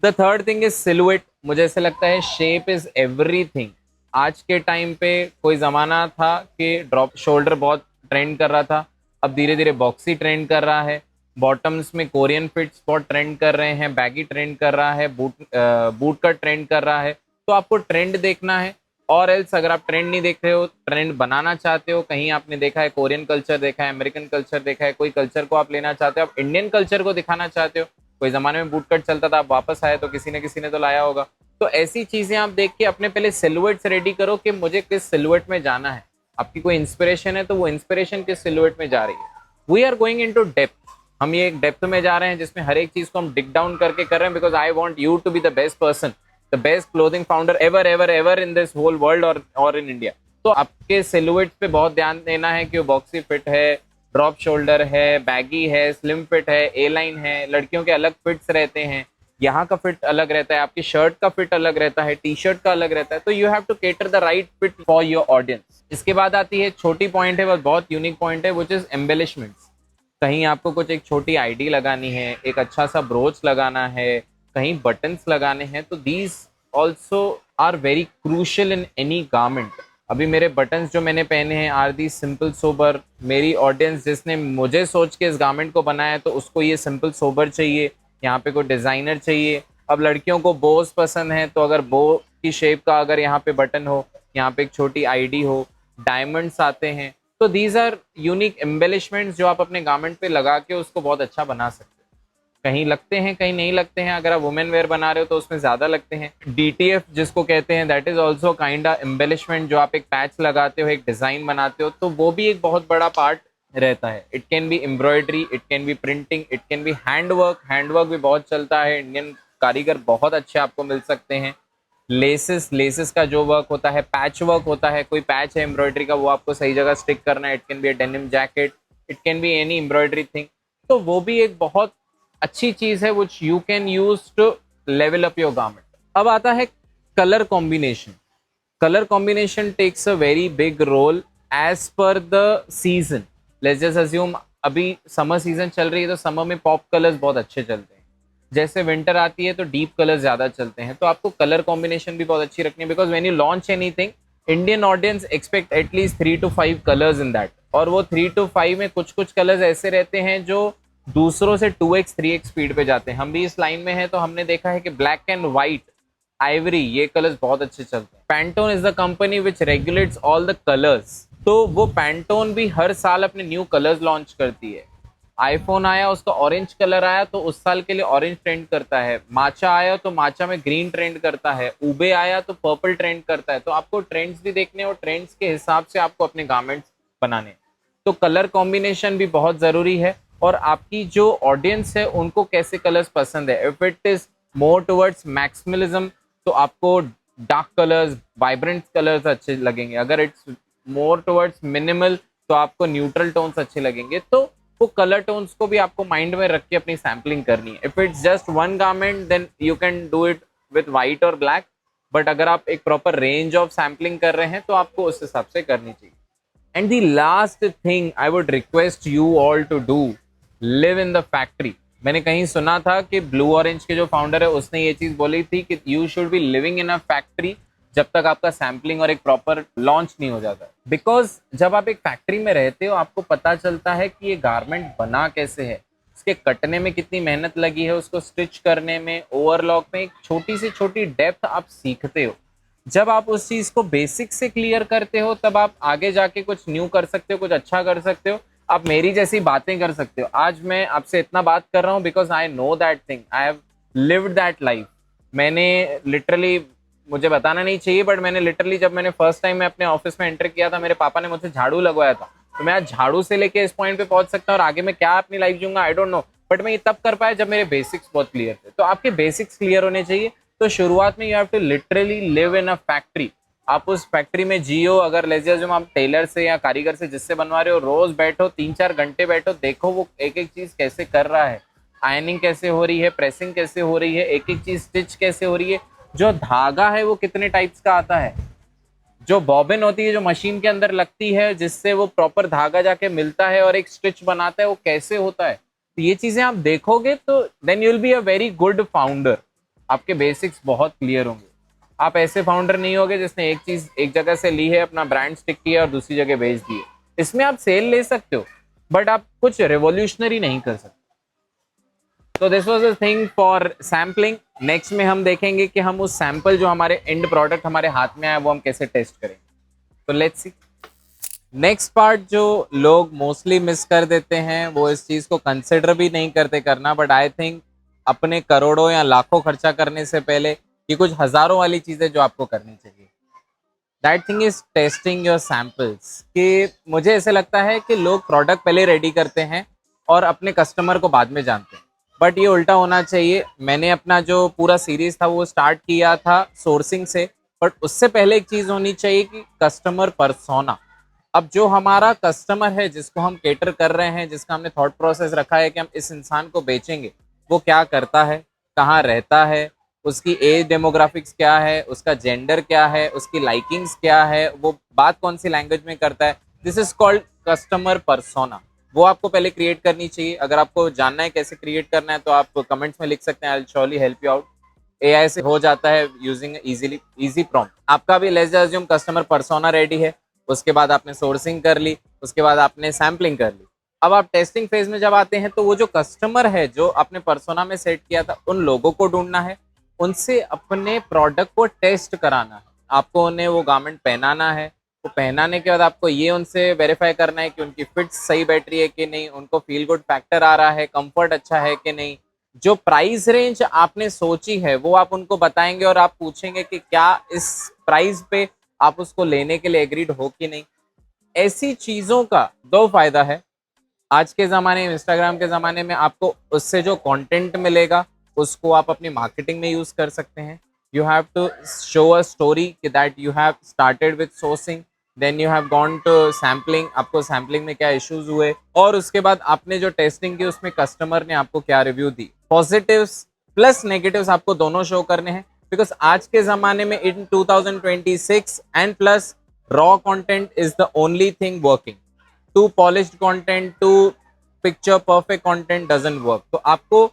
The third thing is silhouette. मुझे ऐसे लगता है शेप इज एवरीथिंग। आज के टाइम पे कोई जमाना था कि ड्रॉप शोल्डर बहुत ट्रेंड कर रहा था, अब धीरे धीरे बॉक्सी ट्रेंड कर रहा है, बॉटम्स में कोरियन फिट्स बहुत ट्रेंड कर रहे हैं, बैगी ट्रेंड कर रहा है, बूट कट ट्रेंड कर रहा है। तो आपको ट्रेंड देखना है, और एल्स अगर आप ट्रेंड नहीं देख रहे हो, ट्रेंड बनाना चाहते हो, कहीं आपने देखा है कोरियन कल्चर देखा है, अमेरिकन कल्चर देखा है, कोई कल्चर को आप लेना चाहते हो, आप इंडियन कल्चर को दिखाना चाहते हो, कोई जमाने में बूट कट चलता था, आप वापस आए तो किसी ने तो लाया होगा, तो ऐसी चीजें आप देख के अपने पहले सिलुएट्स रेडी करो कि मुझे किस सिलुएट में जाना है। आपकी कोई इंस्पिरेशन है तो वो इंस्पिरेशन किस सिलुएट में जा रही है। We are going into depth, हम ये एक डेप्थ में जा रहे हैं जिसमें हर एक चीज को हम डिग डाउन करके कर रहे हैं, because I want you to be the best person, the best clothing founder ever ever ever in this whole world और इन इंडिया। तो आपके सिलुएट पे बहुत ध्यान देना है कि वो बॉक्सी फिट है, ड्रॉप शोल्डर है, बैगी है, स्लिम फिट है, ए लाइन है। लड़कियों के अलग फिट्स रहते हैं, यहाँ का फिट अलग रहता है, आपकी शर्ट का फिट अलग रहता है, टी शर्ट का अलग रहता है। तो you have to cater the right fit for your audience. इसके बाद आती है छोटी पॉइंट है, बस बहुत यूनिक पॉइंट है, विच इज एम्बेलिशमेंट्स। कहीं आपको कुछ एक छोटी आईडी लगानी है, एक अच्छा सा ब्रोच लगाना है, कहीं बटन्स लगाने हैं, तो these also are very crucial in any garment. अभी मेरे बटन्स जो मैंने पहने हैं आर दी सिंपल सोबर। मेरी ऑडियंस जिसने मुझे सोच के इस गारमेंट को बनाया है तो उसको ये सिंपल सोबर चाहिए, यहाँ पे कोई डिजाइनर चाहिए। अब लड़कियों को बोस पसंद है तो अगर बो की शेप का अगर यहाँ पे बटन हो, यहाँ पे एक छोटी आईडी हो, डायमंड्स आते हैं। तो दीज आर यूनिक एम्बेलिशमेंट्स जो आप अपने गारमेंट पे लगा के उसको बहुत अच्छा बना सकते हैं। कहीं लगते हैं कहीं नहीं लगते हैं, अगर आप वुमेन वेयर बना रहे हो तो उसमें ज्यादा लगते हैं। डीटीएफ जिसको कहते हैं, that is also kind of embellishment, जो आप एक पैच लगाते हो, एक डिजाइन बनाते हो, तो वो भी एक बहुत बड़ा पार्ट रहता है। It can B embroidery, it can B printing, it can B handwork. Handwork भी बहुत चलता है, इंडियन कारीगर बहुत अच्छे आपको मिल सकते हैं। लेसेस का जो वर्क होता है, पैच वर्क होता है, कोई पैच है एम्ब्रॉयडरी का वो आपको सही जगह स्टिक करना है। It can be a denim jacket, it can be any embroidery thing. तो वो भी एक बहुत अच्छी चीज है which you can use to level up your garment. अब आता है colour combination. Colour combination takes a very big role as per the season. Let's just assume अभी समर सीजन चल रही है तो समर में पॉप कलर्स बहुत अच्छे चलते हैं। जैसे विंटर आती है तो डीप कलर ज्यादा चलते हैं। तो आपको कलर कॉम्बिनेशन भी बहुत अच्छी रखनी है, because when you launch anything Indian audience expect at least 3 to 5 colours in that. और वो 3 to 5 में कुछ कुछ कलर्स ऐसे रहते हैं जो दूसरों से 2x 3x स्पीड पे जाते हैं। हम भी इस लाइन में हैं तो हमने देखा है कि ब्लैक एंड व्हाइट, आइवरी, ये कलर्स बहुत अच्छे चलते हैं। Pantone is the company which regulates all the colours. तो वो पैंटोन भी हर साल अपने न्यू कलर्स लॉन्च करती है। आईफोन आया, उसका ऑरेंज कलर आया तो उस साल के लिए ऑरेंज ट्रेंड करता है। माचा आया तो माचा में ग्रीन ट्रेंड करता है। उबे आया तो पर्पल ट्रेंड करता है। तो आपको ट्रेंड्स भी देखने और ट्रेंड्स के हिसाब से आपको अपने गारमेंट्स बनाने। तो कलर कॉम्बिनेशन भी बहुत जरूरी है, और आपकी जो ऑडियंस है उनको कैसे कलर्स पसंद है। If it is more towards maximalism तो आपको डार्क कलर्स, वाइब्रेंट कलर्स अच्छे लगेंगे। अगर इट्स मोर टुवर्ड्स मिनिमल तो आपको न्यूट्रल टोन्स अच्छे लगेंगे। तो वो कलर टोन्स को भी आपको माइंड में रख के अपनी सैम्पलिंग करनी है। If it's just one garment then you can do it with white और ब्लैक, बट अगर आप एक प्रॉपर रेंज ऑफ सैम्पलिंग कर रहे हैं तो आपको उस हिसाब से करनी चाहिए। And the last thing I would request you all to do, live in the factory. मैंने कहीं सुना था कि ब्लू ऑरेंज के जो फाउंडर है उसने ये चीज बोली थी कि you should B living in a factory जब तक आपका सैम्पलिंग और एक प्रॉपर लॉन्च नहीं हो जाता। बिकॉज जब आप एक फैक्ट्री में रहते हो आपको पता चलता है कि ये गारमेंट बना कैसे है, उसके कटने में कितनी मेहनत लगी है, उसको स्टिच करने में, ओवरलॉक में, एक छोटी से छोटी डेप्थ आप सीखते हो। जब आप उस चीज को बेसिक से क्लियर करते हो तब आप आगे जाके कुछ न्यू कर सकते हो, कुछ अच्छा कर सकते हो। आप मेरी जैसी बातें कर सकते हो। आज मैं आपसे इतना बात कर रहा हूँ because I know that thing, I have lived that life. मैंने लिटरली, मुझे बताना नहीं चाहिए बट मैंने लिटरली, जब मैंने फर्स्ट टाइम मैं अपने ऑफिस में एंटर किया था, मेरे पापा ने मुझसे झाड़ू लगवाया था। तो मैं आज झाड़ू से लेके इस पॉइंट पे पहुंच सकता हूँ, और आगे मैं क्या अपनी लाइफ जीऊंगा आई डोंट नो, बट मैं ये तब कर पाया जब मेरे बेसिक्स बहुत क्लियर थे। तो आपके बेसिक्स क्लियर होने चाहिए। तो शुरुआत में you have to literally live in a factory. आप उस फैक्ट्री में जियो। अगर लेजिए जो आप टेलर से या कारीगर से जिससे बनवा रहे हो, रोज बैठो, 3-4 घंटे बैठो, देखो वो एक एक चीज कैसे कर रहा है, आयनिंग कैसे हो रही है, प्रेसिंग कैसे हो रही है, एक एक चीज स्टिच कैसे हो रही है, जो धागा है वो कितने टाइप्स का आता है, जो बॉबिन होती है जो मशीन के अंदर लगती है जिससे वो प्रॉपर धागा जाके मिलता है और एक स्टिच बनाता है, वो कैसे होता है। तो ये चीजें आप देखोगे तो then you will be a very good founder. आपके बेसिक्स बहुत क्लियर होंगे। आप ऐसे फाउंडर नहीं होगे जिसने एक चीज एक जगह से ली है, अपना ब्रांड स्टिक किया और दूसरी जगह बेच दिए। इसमें आप सेल ले सकते हो बट आप कुछ रेवोल्यूशनरी नहीं कर सकते। तो this was a thing for sampling. Next में हम देखेंगे कि हम उस सैंपल जो हमारे एंड प्रोडक्ट हमारे हाथ में आया वो हम कैसे टेस्ट करें। तो लेट्स सी। नेक्स्ट पार्ट जो लोग मोस्टली मिस कर देते हैं वो इस चीज को कंसिडर भी नहीं करते करना, बट आई थिंक अपने करोड़ों या लाखों खर्चा करने से पहले ये कुछ हजारों वाली चीजें जो आपको करनी चाहिए। That thing is testing your samples. कि मुझे ऐसे लगता है कि लोग प्रोडक्ट पहले रेडी करते हैं और अपने कस्टमर को बाद में जानते हैं, बट ये उल्टा होना चाहिए। मैंने अपना जो पूरा सीरीज था वो स्टार्ट किया था सोर्सिंग से, बट उससे पहले एक चीज होनी चाहिए कि कस्टमर परसोना। अब जो हमारा कस्टमर है जिसको हम केटर कर रहे हैं, जिसका हमने थॉट प्रोसेस रखा है कि हम इस इंसान को बेचेंगे, वो क्या करता है, कहाँ रहता है, उसकी एज डेमोग्राफिक्स क्या है, उसका जेंडर क्या है, उसकी लाइकिंग्स क्या है, वो बात कौन सी लैंग्वेज में करता है, this is called customer persona. वो आपको पहले क्रिएट करनी चाहिए। अगर आपको जानना है कैसे क्रिएट करना है तो आप कमेंट्स में लिख सकते हैं, I will surely help you out. AI से हो जाता है यूजिंग इजीली इजी प्रॉम्प्ट। आपका भी let's assume customer persona ready है, उसके बाद आपने सोर्सिंग कर ली, उसके बाद आपने सैम्पलिंग कर ली। अब आप टेस्टिंग फेज में जब आते हैं तो वो जो कस्टमर है जो आपने परसोना में सेट किया था, उन लोगों को ढूंढना है, उनसे अपने प्रोडक्ट को टेस्ट कराना है। आपको उन्हें वो गारमेंट पहनाना है, वो पहनाने के बाद आपको ये उनसे वेरीफाई करना है कि उनकी फिट सही बैठ रही है कि नहीं, उनको फील गुड फैक्टर आ रहा है, कंफर्ट अच्छा है कि नहीं। जो प्राइस रेंज आपने सोची है वो आप उनको बताएंगे और आप पूछेंगे कि क्या इस प्राइस पे आप उसको लेने के लिए एग्रीड हो कि नहीं। ऐसी चीजों का दो फायदा है। आज के ज़माने में, इंस्टाग्राम के ज़माने में, आपको उससे जो कंटेंट मिलेगा उसको आप अपनी मार्केटिंग में यूज़ कर सकते हैं। You have to show a story कि that you have started with sourcing, then you have gone to sampling, आपको सैम्पलिंग में क्या इश्यूज हुए, और उसके बाद आपने जो टेस्टिंग की उसमें कस्टमर ने आपको क्या रिव्यू दी। पॉजिटिव्स प्लस नेगेटिव्स आपको दोनों शो करने हैं, बिकॉज आज के ज़माने में in 2026 and plus raw content is the only thing working. Too polished content, too picture perfect content doesn't work. तो आपको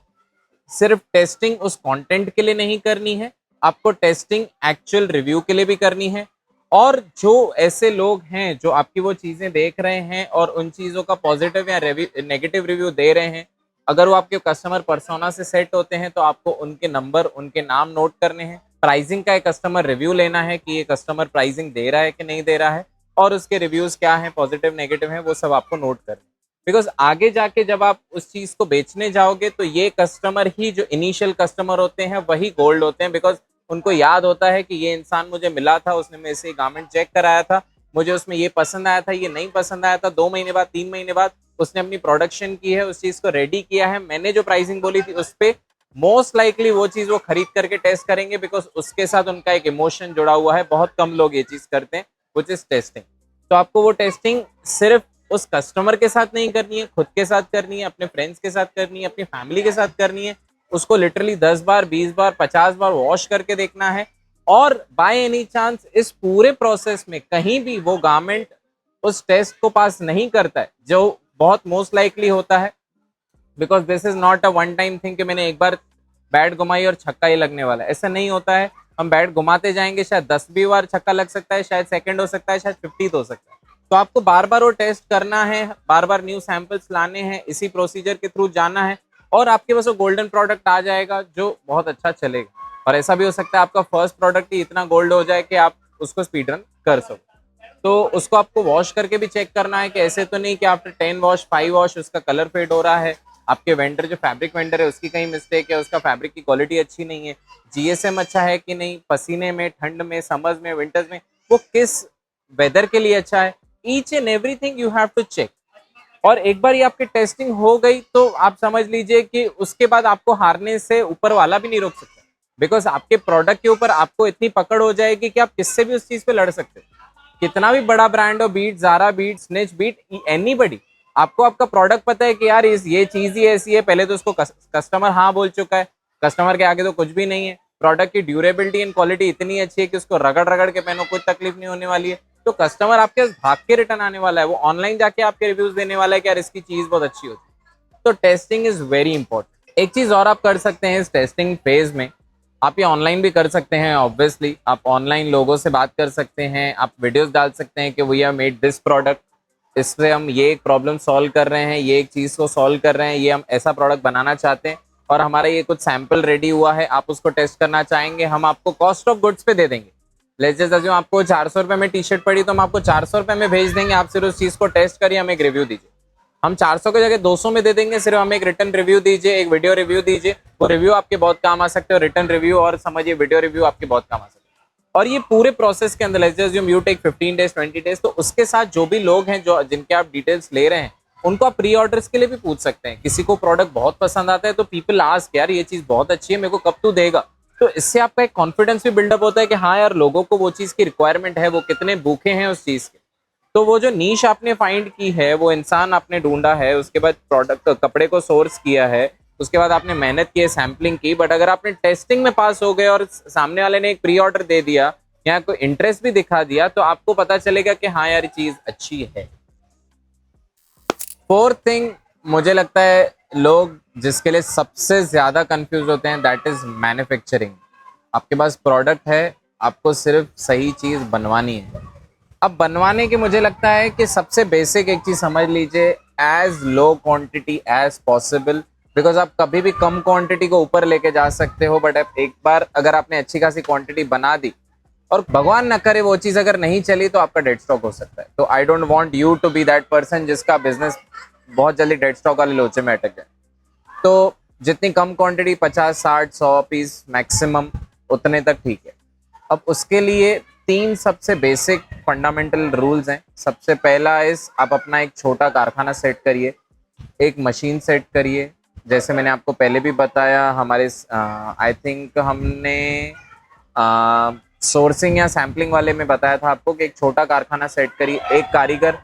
सिर्फ टेस्टिंग उस कंटेंट के लिए नहीं करनी है, आपको टेस्टिंग एक्चुअल रिव्यू के लिए भी करनी है। और जो ऐसे लोग हैं जो आपकी वो चीजें देख रहे हैं और उन चीजों का पॉजिटिव या नेगेटिव रिव्यू दे रहे हैं, अगर वो आपके कस्टमर पर्सोना से सेट होते हैं तो आपको उनके नंबर, उनके नाम नोट करने हैं। प्राइसिंग का एक कस्टमर रिव्यू लेना है कि ये कस्टमर प्राइसिंग दे रहा है कि नहीं दे रहा है, और उसके रिव्यूज क्या हैं, पॉजिटिव नेगेटिव हैं, वो सब आपको नोट करना। बिकॉज आगे जाके जब आप उस चीज को बेचने जाओगे तो ये कस्टमर ही, जो इनिशियल कस्टमर होते हैं, वही गोल्ड होते हैं। बिकॉज उनको याद होता है कि ये इंसान मुझे मिला था, उसने मेरे से गारमेंट चेक कराया था, मुझे उसमें ये पसंद आया था, ये नहीं पसंद आया था, 2 महीने बाद, 3 महीने बाद उसने अपनी प्रोडक्शन की है, उस चीज को रेडी किया है, मैंने जो प्राइसिंग बोली थी उस पे मोस्ट लाइकली वो चीज वो खरीद करके टेस्ट करेंगे, बिकॉज उसके साथ उनका एक इमोशन जुड़ा हुआ है। बहुत कम लोग ये चीज करते हैं, विच इज टेस्टिंग। तो आपको वो टेस्टिंग सिर्फ उस कस्टमर के साथ नहीं करनी है, खुद के साथ करनी है, अपने फ्रेंड्स के साथ करनी है, अपनी फैमिली के साथ करनी है। उसको लिटरली 10 बार, 20 बार, 50 बार वॉश करके देखना है। और बाय एनी चांस इस पूरे प्रोसेस में कहीं भी वो गारमेंट उस टेस्ट को पास नहीं करता है, जो बहुत मोस्ट लाइकली होता है, because this is not a one time thing कि मैंने एक बार बैट घुमाई और छक्का ही लगने वाला है, ऐसा नहीं होता है। हम बैट घुमाते जाएंगे, शायद 10 बार छक्का लग सकता है, शायद सेकंड हो सकता है, शायद 50 हो सकता है। तो आपको बार बार वो टेस्ट करना है, बार बार न्यू सैंपल्स लाने हैं, इसी प्रोसीजर के थ्रू जाना है, और आपके पास वो गोल्डन प्रोडक्ट आ जाएगा जो बहुत अच्छा चलेगा। और ऐसा भी हो सकता है आपका फर्स्ट प्रोडक्ट ही इतना गोल्ड हो जाए कि आप उसको स्पीड रन कर सको। तो उसको आपको वॉश करके भी चेक करना है कि ऐसे तो नहीं कि आफ्टर 10 वॉश, 5 वॉश उसका कलर फेड हो रहा है, आपके वेंडर, जो फैब्रिक वेंडर है, उसकी कहीं मिस्टेक है, उसका फैब्रिक की क्वालिटी अच्छी नहीं है, जीएसएम अच्छा है कि नहीं, पसीने में, ठंड में, समर्स में, विंटर्स में, वो किस वेदर के लिए अच्छा है। Each and everything you have to check. और एक बार ये आपकी टेस्टिंग हो गई तो आप समझ लीजिए कि उसके बाद आपको हारने से ऊपर वाला भी नहीं रोक सकता, बिकॉज आपके प्रोडक्ट के ऊपर आपको इतनी पकड़ हो जाएगी कि आप किससे भी उस चीज पे लड़ सकते हो। कितना भी बड़ा ब्रांड हो, beat, Zara beat, Snitch beat, anybody, आपको आपका प्रोडक्ट पता है कि यार ये चीज ही ऐसी है, पहले तो उसको कस्टमर हाँ बोल चुका है, कस्टमर के आगे तो कुछ भी नहीं है। प्रोडक्ट की ड्यूरेबिलिटी एंड क्वालिटी इतनी अच्छी है कि उसको रगड़ रगड़ के पहनो, कोई तकलीफ नहीं होने वाली है। तो कस्टमर आपके पास भाग के रिटर्न आने वाला है, वो ऑनलाइन जाके आपके रिव्यूज देने वाला है कि यार इसकी चीज बहुत अच्छी होती है। तो टेस्टिंग इज वेरी इंपॉर्टेंट। एक चीज और आप कर सकते हैं इस टेस्टिंग फेज में, आप ये ऑनलाइन भी कर सकते हैं। ऑब्वियसली आप ऑनलाइन लोगों से बात कर सकते हैं, आप वीडियोस डाल सकते हैं कि we have made this product, इससे हम ये एक प्रॉब्लम सॉल्व कर रहे हैं, ये एक चीज़ को सॉल्व कर रहे हैं, ये हम ऐसा प्रोडक्ट बनाना चाहते हैं, और हमारा ये कुछ सैंपल रेडी हुआ है, आप उसको टेस्ट करना चाहेंगे, हम आपको कॉस्ट ऑफ गुड्स पे दे देंगे। लेट्स जस्ट अज्यूम आपको 400 रुपये में टी शर्ट पड़ी, तो हम आपको 400 रुपये में भेज देंगे, आप सिर्फ उस चीज़ को टेस्ट करिए, हमें एक रिव्यू दीजिए। हम 400 के जगह 200 में दे देंगे, सिर्फ हमें एक रिटर्न रिव्यू दीजिए, एक वीडियो रिव्यू दीजिए, वो रिव्यू आपके बहुत काम आ सकते हो, रिटर्न रिव्यू और समझिए वीडियो रिव्यू आपके बहुत काम आ सकते हैं। और ये पूरे प्रोसेस के अंदर let's assume you take 15 days 20 days, तो उसके साथ जो भी लोग हैं जो जिनके आप डिटेल्स ले रहे हैं उनको आप प्री ऑर्डर्स के लिए भी पूछ सकते हैं। किसी को प्रोडक्ट बहुत पसंद आता है तो पीपल आस्क यार ये चीज बहुत अच्छी है, मेरे को कब तू देगा, तो इससे आपका एक कॉन्फिडेंस भी बिल्डअप होता है कि हाँ यार लोगों को वो चीज की रिक्वायरमेंट है, वो कितने भूखे हैं उस चीज के। तो वो जो नीश आपने फाइंड की है, वो इंसान आपने ढूंढा है, उसके बाद प्रोडक्ट कपड़े को सोर्स किया है, उसके बाद आपने मेहनत की है, सैम्पलिंग की, बट अगर आपने टेस्टिंग में पास हो गए और सामने वाले ने एक प्री ऑर्डर दे दिया या कोई इंटरेस्ट भी दिखा दिया, तो आपको पता चलेगा कि हाँ यार ये चीज अच्छी है। फोर्थ थिंग मुझे लगता है लोग जिसके लिए सबसे ज्यादा कंफ्यूज होते हैं, दैट इज मैन्युफैक्चरिंग। आपके पास प्रोडक्ट है, आपको सिर्फ सही चीज बनवानी है। अब बनवाने की मुझे लगता है कि सबसे बेसिक एक चीज समझ लीजिए, as low quantity as possible, because आप कभी भी कम क्वांटिटी को ऊपर लेके जा सकते हो, बट एक बार अगर आपने अच्छी खासी क्वांटिटी बना दी और भगवान न करे वो चीज अगर नहीं चली तो आपका डेड स्टॉक हो सकता है। तो I don't want you to be that person जिसका बिजनेस बहुत जल्दी डेड स्टॉक वाले लोचे में अटक जाए। तो जितनी कम क्वांटिटी 50 60 100 पीस मैक्सिमम, उतने तक ठीक है। अब उसके लिए 3 सबसे बेसिक फंडामेंटल रूल्स हैं। सबसे पहला इस, आप अपना एक छोटा कारखाना सेट करिए, एक मशीन सेट करिए। जैसे मैंने आपको पहले भी बताया, हमारे आई थिंक हमने सोर्सिंग या सैम्पलिंग वाले में बताया था आपको कि एक छोटा कारखाना सेट करिए, एक कारीगर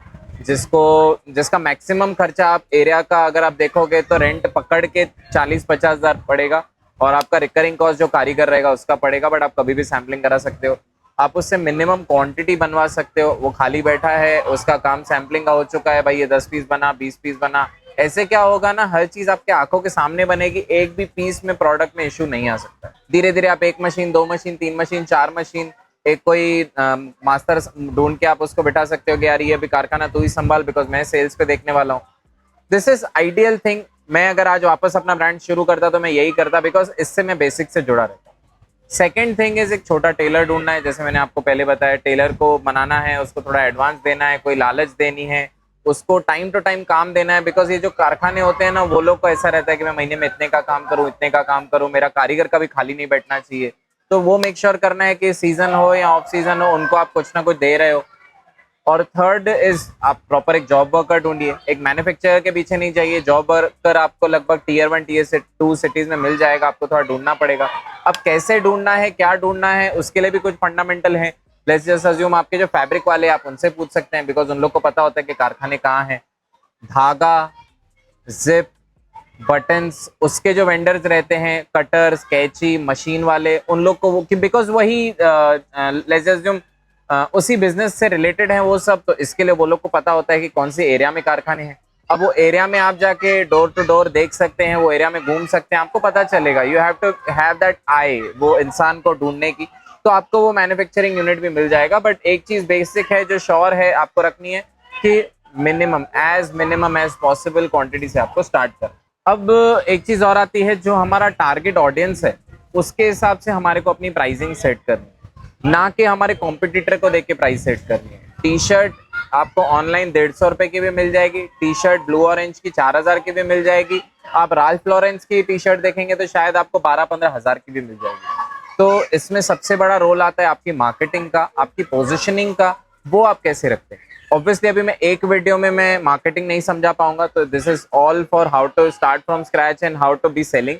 जिसका मैक्सिमम खर्चा आप एरिया का अगर आप देखोगे तो रेंट पकड़ के 40-50 हज़ार पड़ेगा, और आपका रिकरिंग कॉस्ट जो कारीगर रहेगा उसका पड़ेगा, बट आप कभी भी सैम्पलिंग करा सकते हो। आप उससे मिनिमम क्वांटिटी बनवा सकते हो, वो खाली बैठा है, उसका काम सैम्पलिंग का हो चुका है, भाई ये 10 पीस बना, 20 पीस बना। ऐसे क्या होगा ना, हर चीज आपके आंखों के सामने बनेगी, एक भी पीस में प्रोडक्ट में इशू नहीं आ सकता। धीरे धीरे आप 1 मशीन 2 मशीन 3 मशीन 4 मशीन, एक कोई मास्टर ढूंढ के आप उसको बिठा सकते हो कि यार ये भी कारखाना तू ही संभाल, बिकॉज मैं सेल्स पे देखने वाला हूँ। This is ideal thing. मैं अगर आज वापस अपना ब्रांड शुरू करता तो मैं यही करता, बिकॉज इससे मैं बेसिक से जुड़ा रहता। सेकेंड थिंग इज एक छोटा टेलर ढूंढना है। जैसे मैंने आपको पहले बताया, टेलर को बनाना है, उसको थोड़ा एडवांस देना है, कोई लालच देनी है, उसको टाइम टू टाइम काम देना है। बिकॉज ये जो कारखाने होते हैं ना, वो लोग को ऐसा रहता है कि मैं महीने में इतने का काम करूं, इतने का काम करूं, मेरा कारीगर का भी खाली नहीं बैठना चाहिए। तो वो मेक श्योर करना है कि सीजन हो या ऑफ सीजन हो, उनको आप कुछ ना कुछ दे रहे हो। और थर्ड इज, आप प्रॉपर एक जॉब वर्कर ढूंढिए। एक मैन्युफैक्चरर के पीछे नहीं चाहिए, जॉब वर्कर आपको लगभग टीयर 1 टीयर 2 सिटीज में मिल जाएगा, आपको थोड़ा ढूंढना पड़ेगा। अब कैसे ढूंढना है, क्या ढूंढना है, उसके लिए भी कुछ फंडामेंटल है। लेट्स जस्ट अज्यूम आपके जो फैब्रिक वाले, आप उनसे पूछ सकते हैं, बिकॉज उन लोग को पता होता है कि कारखाने कहाँ हैं। धागा, जिप, बटन्स, उसके जो वेंडर्स रहते हैं, कटर्स, कैची, मशीन वाले, उन लोग को वो, बिकॉज वही लेट्स अज्यूम उसी बिजनेस से रिलेटेड है वो सब, तो इसके लिए वो लोग को पता होता है कि कौन से एरिया में कारखाने हैं। अब वो एरिया में आप जाके डोर टू डोर देख सकते हैं, वो एरिया में घूम सकते हैं, आपको पता चलेगा। You have to have that eye, वो इंसान को ढूंढने की, तो आपको वो मैन्युफैक्चरिंग यूनिट भी मिल जाएगा। बट एक चीज बेसिक है जो श्योर है आपको रखनी है कि मिनिमम एज पॉसिबल क्वांटिटी से आपको स्टार्ट कर। अब एक चीज और आती है, जो हमारा टारगेट ऑडियंस है उसके हिसाब से हमारे को अपनी प्राइसिंग सेट करनी है, ना कि हमारे कॉम्पिटिटर को देख के प्राइस सेट करनी है। टी शर्ट आपको ऑनलाइन 150 रुपए की भी मिल जाएगी, टी शर्ट ब्लू ऑरेंज की 4000 की भी मिल जाएगी। आप राल्फ लॉरेंस की टी शर्ट देखेंगे तो शायद आपको 12-15 हज़ार की भी मिल जाएगी। तो इसमें सबसे बड़ा रोल आता है आपकी मार्केटिंग का, आपकी पोजिशनिंग का, वो आप कैसे रखते हैं। ऑब्वियसली अभी मैं एक वीडियो में मैं मार्केटिंग नहीं समझा पाऊंगा, तो this is all for how to start from scratch and how to be selling.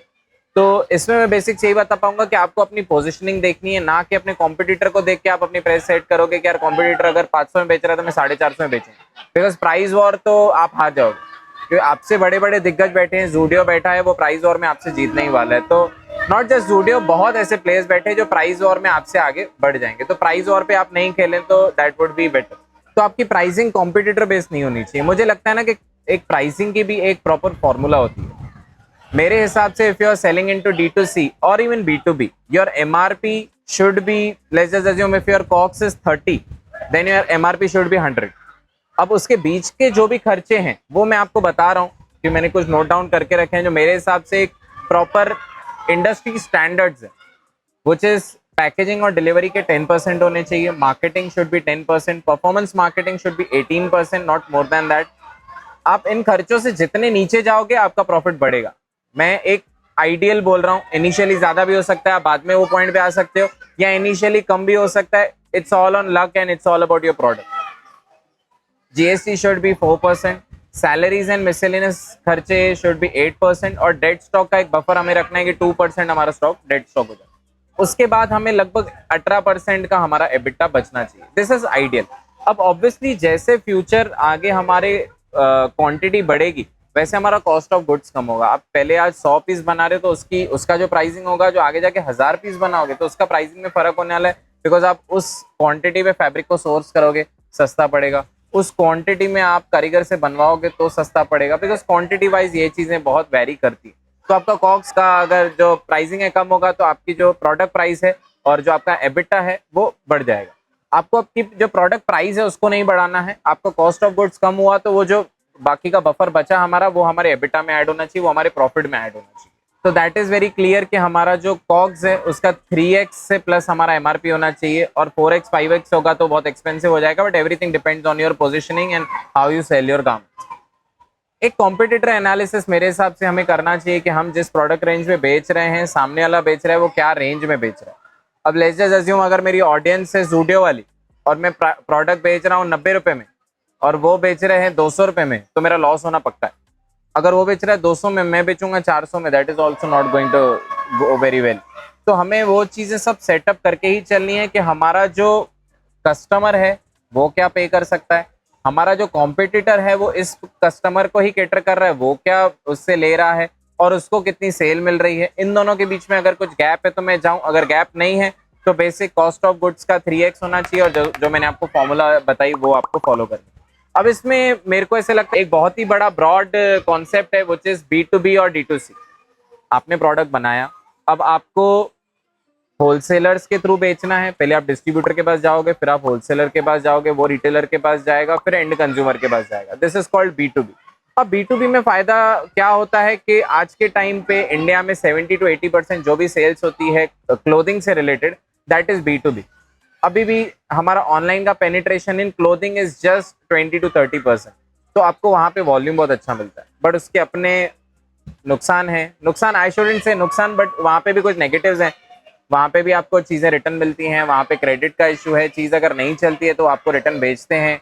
तो इसमें मैं बेसिक्स यही बता पाऊंगा कि आपको अपनी पोजीशनिंग देखनी है, ना कि अपने कॉम्पिटिटर को देख के आप अपनी प्राइस सेट करोगे कि यार कॉम्पिटिटर अगर 500 में बेच रहा है तो मैं 450 में बेचूंगा। बिकॉज प्राइस वॉर तो आप हार जाओगे, क्योंकि आपसे बड़े बड़े दिग्गज बैठे हैं, जूडियो बैठा है, वो प्राइस वॉर में आपसे जीतने ही वाला है। तो नॉट जस्ट जूडियो, बहुत ऐसे प्लेयर्स बैठे हैं जो प्राइस वॉर में आपसे आगे बढ़ जाएंगे। तो प्राइस वॉर पे आप नहीं खेलें तो दैट वुड बी बेटर। तो आपकी प्राइसिंग कॉम्पिटिटर बेस्ड नहीं होनी चाहिए। मुझे लगता है ना कि एक प्राइसिंग की भी एक प्रॉपर फॉर्मूला होती है मेरे हिसाब से। If you are selling into D2C और even B2B, your MRP should be, let's just assume if your cost is 30, then your MRP should be 100। अब उसके बीच के जो भी खर्चे हैं वो मैं आपको बता रहा हूँ कि मैंने कुछ नोट डाउन करके रखे हैं, जो मेरे हिसाब से एक प्रॉपर इंडस्ट्री स्टैंडर्ड्स है, व्हिच इज पैकेजिंग और डिलीवरी के 10% होने चाहिए, marketing should be 10%, performance marketing should be 18%, not more than that. आप इन खर्चों से जितने नीचे जाओगे आपका प्रॉफिट बढ़ेगा। मैं एक आइडियल बोल रहा हूँ, इनिशियली ज्यादा भी हो सकता है, आप बाद में वो पॉइंट पे आ सकते हो, या इनिशियली कम भी हो सकता है। It's all on luck and it's all about your product. GST should be 4%, salaries and miscellaneous खर्चे शुड बी 8%, और डेड स्टॉक का एक बफर हमें रखना है कि 2% हमारा स्टॉक डेड स्टॉक हो जाए। उसके बाद हमें लगभग 18% का हमारा एबिटा बचना चाहिए। This is ideal. अब ऑब्वियसली जैसे फ्यूचर आगे हमारे क्वांटिटी बढ़ेगी वैसे हमारा कॉस्ट ऑफ गुड्स कम होगा। आप पहले आज 100 पीस बना रहे हो तो उसका जो प्राइसिंग होगा, जो आगे जाके 1000 पीस बनाओगे तो उसका प्राइसिंग में फर्क होने वाला है, बिकॉज आप उस क्वांटिटी में फैब्रिक को सोर्स करोगे, सस्ता पड़ेगा। उस क्वांटिटी में आप कारीगर से बनवाओगे तो सस्ता पड़ेगा, बिकॉज क्वांटिटी वाइज ये चीजें बहुत वेरी करती है। तो आपका कॉक्स का अगर जो प्राइसिंग है कम होगा तो आपकी जो प्रोडक्ट प्राइस है और जो आपका एबिटा है वो बढ़ जाएगा। आपको आपकी जो प्रोडक्ट प्राइस है उसको नहीं बढ़ाना है। आपका कॉस्ट ऑफ गुड्स कम हुआ तो वो जो बाकी का बफर बचा हमारा वो हमारे एबिटा में ऐड होना चाहिए, वो हमारे प्रॉफिट में ऐड होना चाहिए। तो दैट इज वेरी क्लियर कि हमारा जो कॉग्स है उसका 3x से प्लस हमारा एमआरपी होना चाहिए, और 4x 5x होगा तो बहुत एक्सपेंसिव हो जाएगा। But everything depends on your positioning and how you sell your garments. एक कॉम्पिटिटर एनालिसिस मेरे हिसाब से हमें करना चाहिए कि हम जिस प्रोडक्ट रेंज में बेच रहे हैं, सामने वाला बेच रहा है वो क्या रेंज में बेच रहा है। अब लेट्स जस्ट अज्यूम अगर मेरी ऑडियंस है ज़ूडियो वाली और मैं प्रोडक्ट बेच रहा हूँ 90 रुपए में और वो बेच रहे हैं 200 रुपए में, तो मेरा लॉस होना पक्का है। अगर वो बेच रहा है 200 में, मैं बेचूंगा 400 में, that is also not going to go very well. तो हमें वो चीज़ें सब सेटअप करके ही चलनी है कि हमारा जो कस्टमर है वो क्या पे कर सकता है, हमारा जो कॉम्पिटिटर है वो इस कस्टमर को ही कैटर कर रहा है, वो क्या उससे ले रहा है और उसको कितनी सेल मिल रही है। इन दोनों के बीच में अगर कुछ गैप है तो मैं जाऊं, अगर गैप नहीं है तो बेसिक कॉस्ट ऑफ गुड्स का 3x होना चाहिए, और जो मैंने आपको फॉर्मूला बताई वो आपको फॉलो करना। अब इसमें मेरे को ऐसे लगता है एक बहुत ही बड़ा ब्रॉड कॉन्सेप्ट है विच इज B2B और D2C। आपने प्रोडक्ट बनाया, अब आपको होलसेलर्स के थ्रू बेचना है। पहले आप डिस्ट्रीब्यूटर के पास जाओगे, फिर आप होलसेलर के पास जाओगे, वो रिटेलर के पास जाएगा, फिर एंड कंज्यूमर के पास जाएगा। This is called B2B। अब B2B में फायदा क्या होता है कि आज के टाइम पे इंडिया में 70 to 80% जो भी सेल्स होती है क्लोथिंग से रिलेटेड, दैट इज B2B। अभी भी हमारा ऑनलाइन का penetration in clothing is just 20 to 30%। तो आपको वहां पे वॉल्यूम बहुत अच्छा मिलता है, बट उसके अपने नुकसान है। नुकसान आई शुडंट से नुकसान, बट वहां पे भी कुछ नेगेटिव्स हैं। वहां पे भी आपको चीजें रिटर्न मिलती हैं, वहां पे क्रेडिट का इशू है, चीज अगर नहीं चलती है तो आपको रिटर्न भेजते हैं,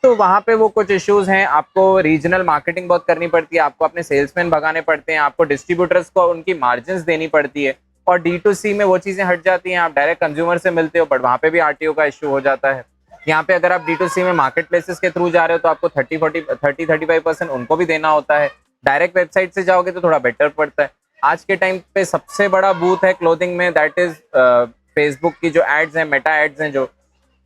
तो वहां पे वो कुछ इश्यूज हैं। आपको रीजनल मार्केटिंग बहुत करनी पड़ती है, आपको अपने सेल्समैन भगाने पड़ते हैं, आपको डिस्ट्रीब्यूटर्स को उनकी मार्जिन देनी पड़ती है। और D2C में वो चीजें हट जाती हैं, आप डायरेक्ट कंज्यूमर से मिलते हो, बट वहां पे भी RTO का इशू हो जाता है। यहाँ पे अगर आप D2C में मार्केट प्लेसेस के थ्रू जा रहे हो तो आपको 30-35% उनको भी देना होता है। डायरेक्ट वेबसाइट से जाओगे तो थोड़ा बेटर पड़ता है। आज के टाइम पे सबसे बड़ा बूथ है क्लोथिंग में, दैट इज फेसबुक की जो एड्स हैं, मेटा एड्स हैं, जो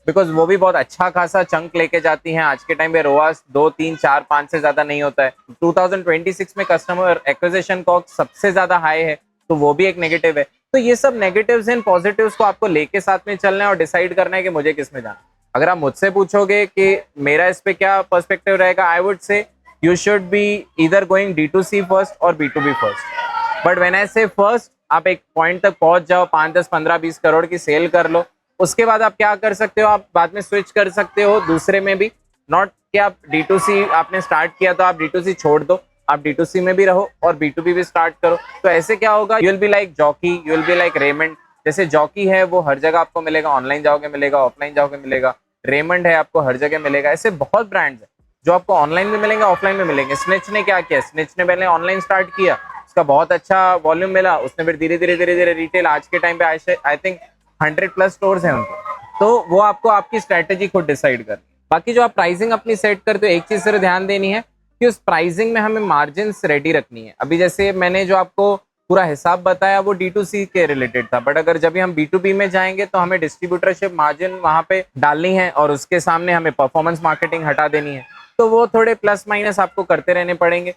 बिकॉज वो भी बहुत अच्छा खासा चंक लेके जाती हैं। आज के टाइम पे रोआस 2, 3, 4, 5 से ज्यादा नहीं होता है। 2026 में कस्टमर एक्विजिशन कॉस्ट सबसे ज्यादा हाई है, तो वो भी एक नेगेटिव है। तो ये सब नेगेटिव्स एंड पॉजिटिव्स को आपको लेके साथ में चलना है और डिसाइड करना है कि मुझे किस में जाना। अगर आप मुझसे पूछोगे कि मेरा इस पे क्या पर्सपेक्टिव रहेगा, I would say you should be either going D2C first और B2B first. But when I से फर्स्ट, आप एक पॉइंट तक पहुंच जाओ, 5, 10, 15, 20 करोड़ की सेल कर लो, उसके बाद आप क्या कर सकते हो, आप बाद में स्विच कर सकते हो दूसरे में भी। नॉट कि आप D2C आपने स्टार्ट किया तो आप D2C छोड़ दो, आप D2C में भी रहो और B2B भी स्टार्ट करो। तो ऐसे क्या होगा, you will be like jockey, you will be like Raymond. जैसे जॉकी है वो हर जगह आपको मिलेगा, ऑनलाइन जाओगे मिलेगा, ऑफलाइन जाओगे मिलेगा। रेमंड है आपको हर जगह मिलेगा। ऐसे बहुत ब्रांड्स हैं जो आपको ऑनलाइन में मिलेंगे, ऑफलाइन में मिलेंगे। स्निच ने क्या किया, स्निच ने पहले ऑनलाइन स्टार्ट किया, उसका बहुत अच्छा वॉल्यूम मिला, उसने फिर धीरे धीरे रिटेल, आज के टाइम पे आई थिंक 100+ स्टोर्स हैं उनके। तो वो आपको आपकी स्ट्रेटेजी खुद डिसाइड कर। बाकी जो आप प्राइसिंग अपनी सेट करते हो, एक चीज सिर्फ ध्यान देनी है कि उस प्राइसिंग में हमें मार्जिन रेडी रखनी है। अभी जैसे मैंने जो आपको पूरा हिसाब बताया वो D2C के रिलेटेड था, बट अगर जब भी हम B2B में जाएंगे तो हमें डिस्ट्रीब्यूटरशिप मार्जिन वहां पे डालनी है और उसके सामने हमें परफॉर्मेंस मार्केटिंग हटा देनी है। तो वो थोड़े प्लस माइनस आपको करते रहने पड़ेंगे।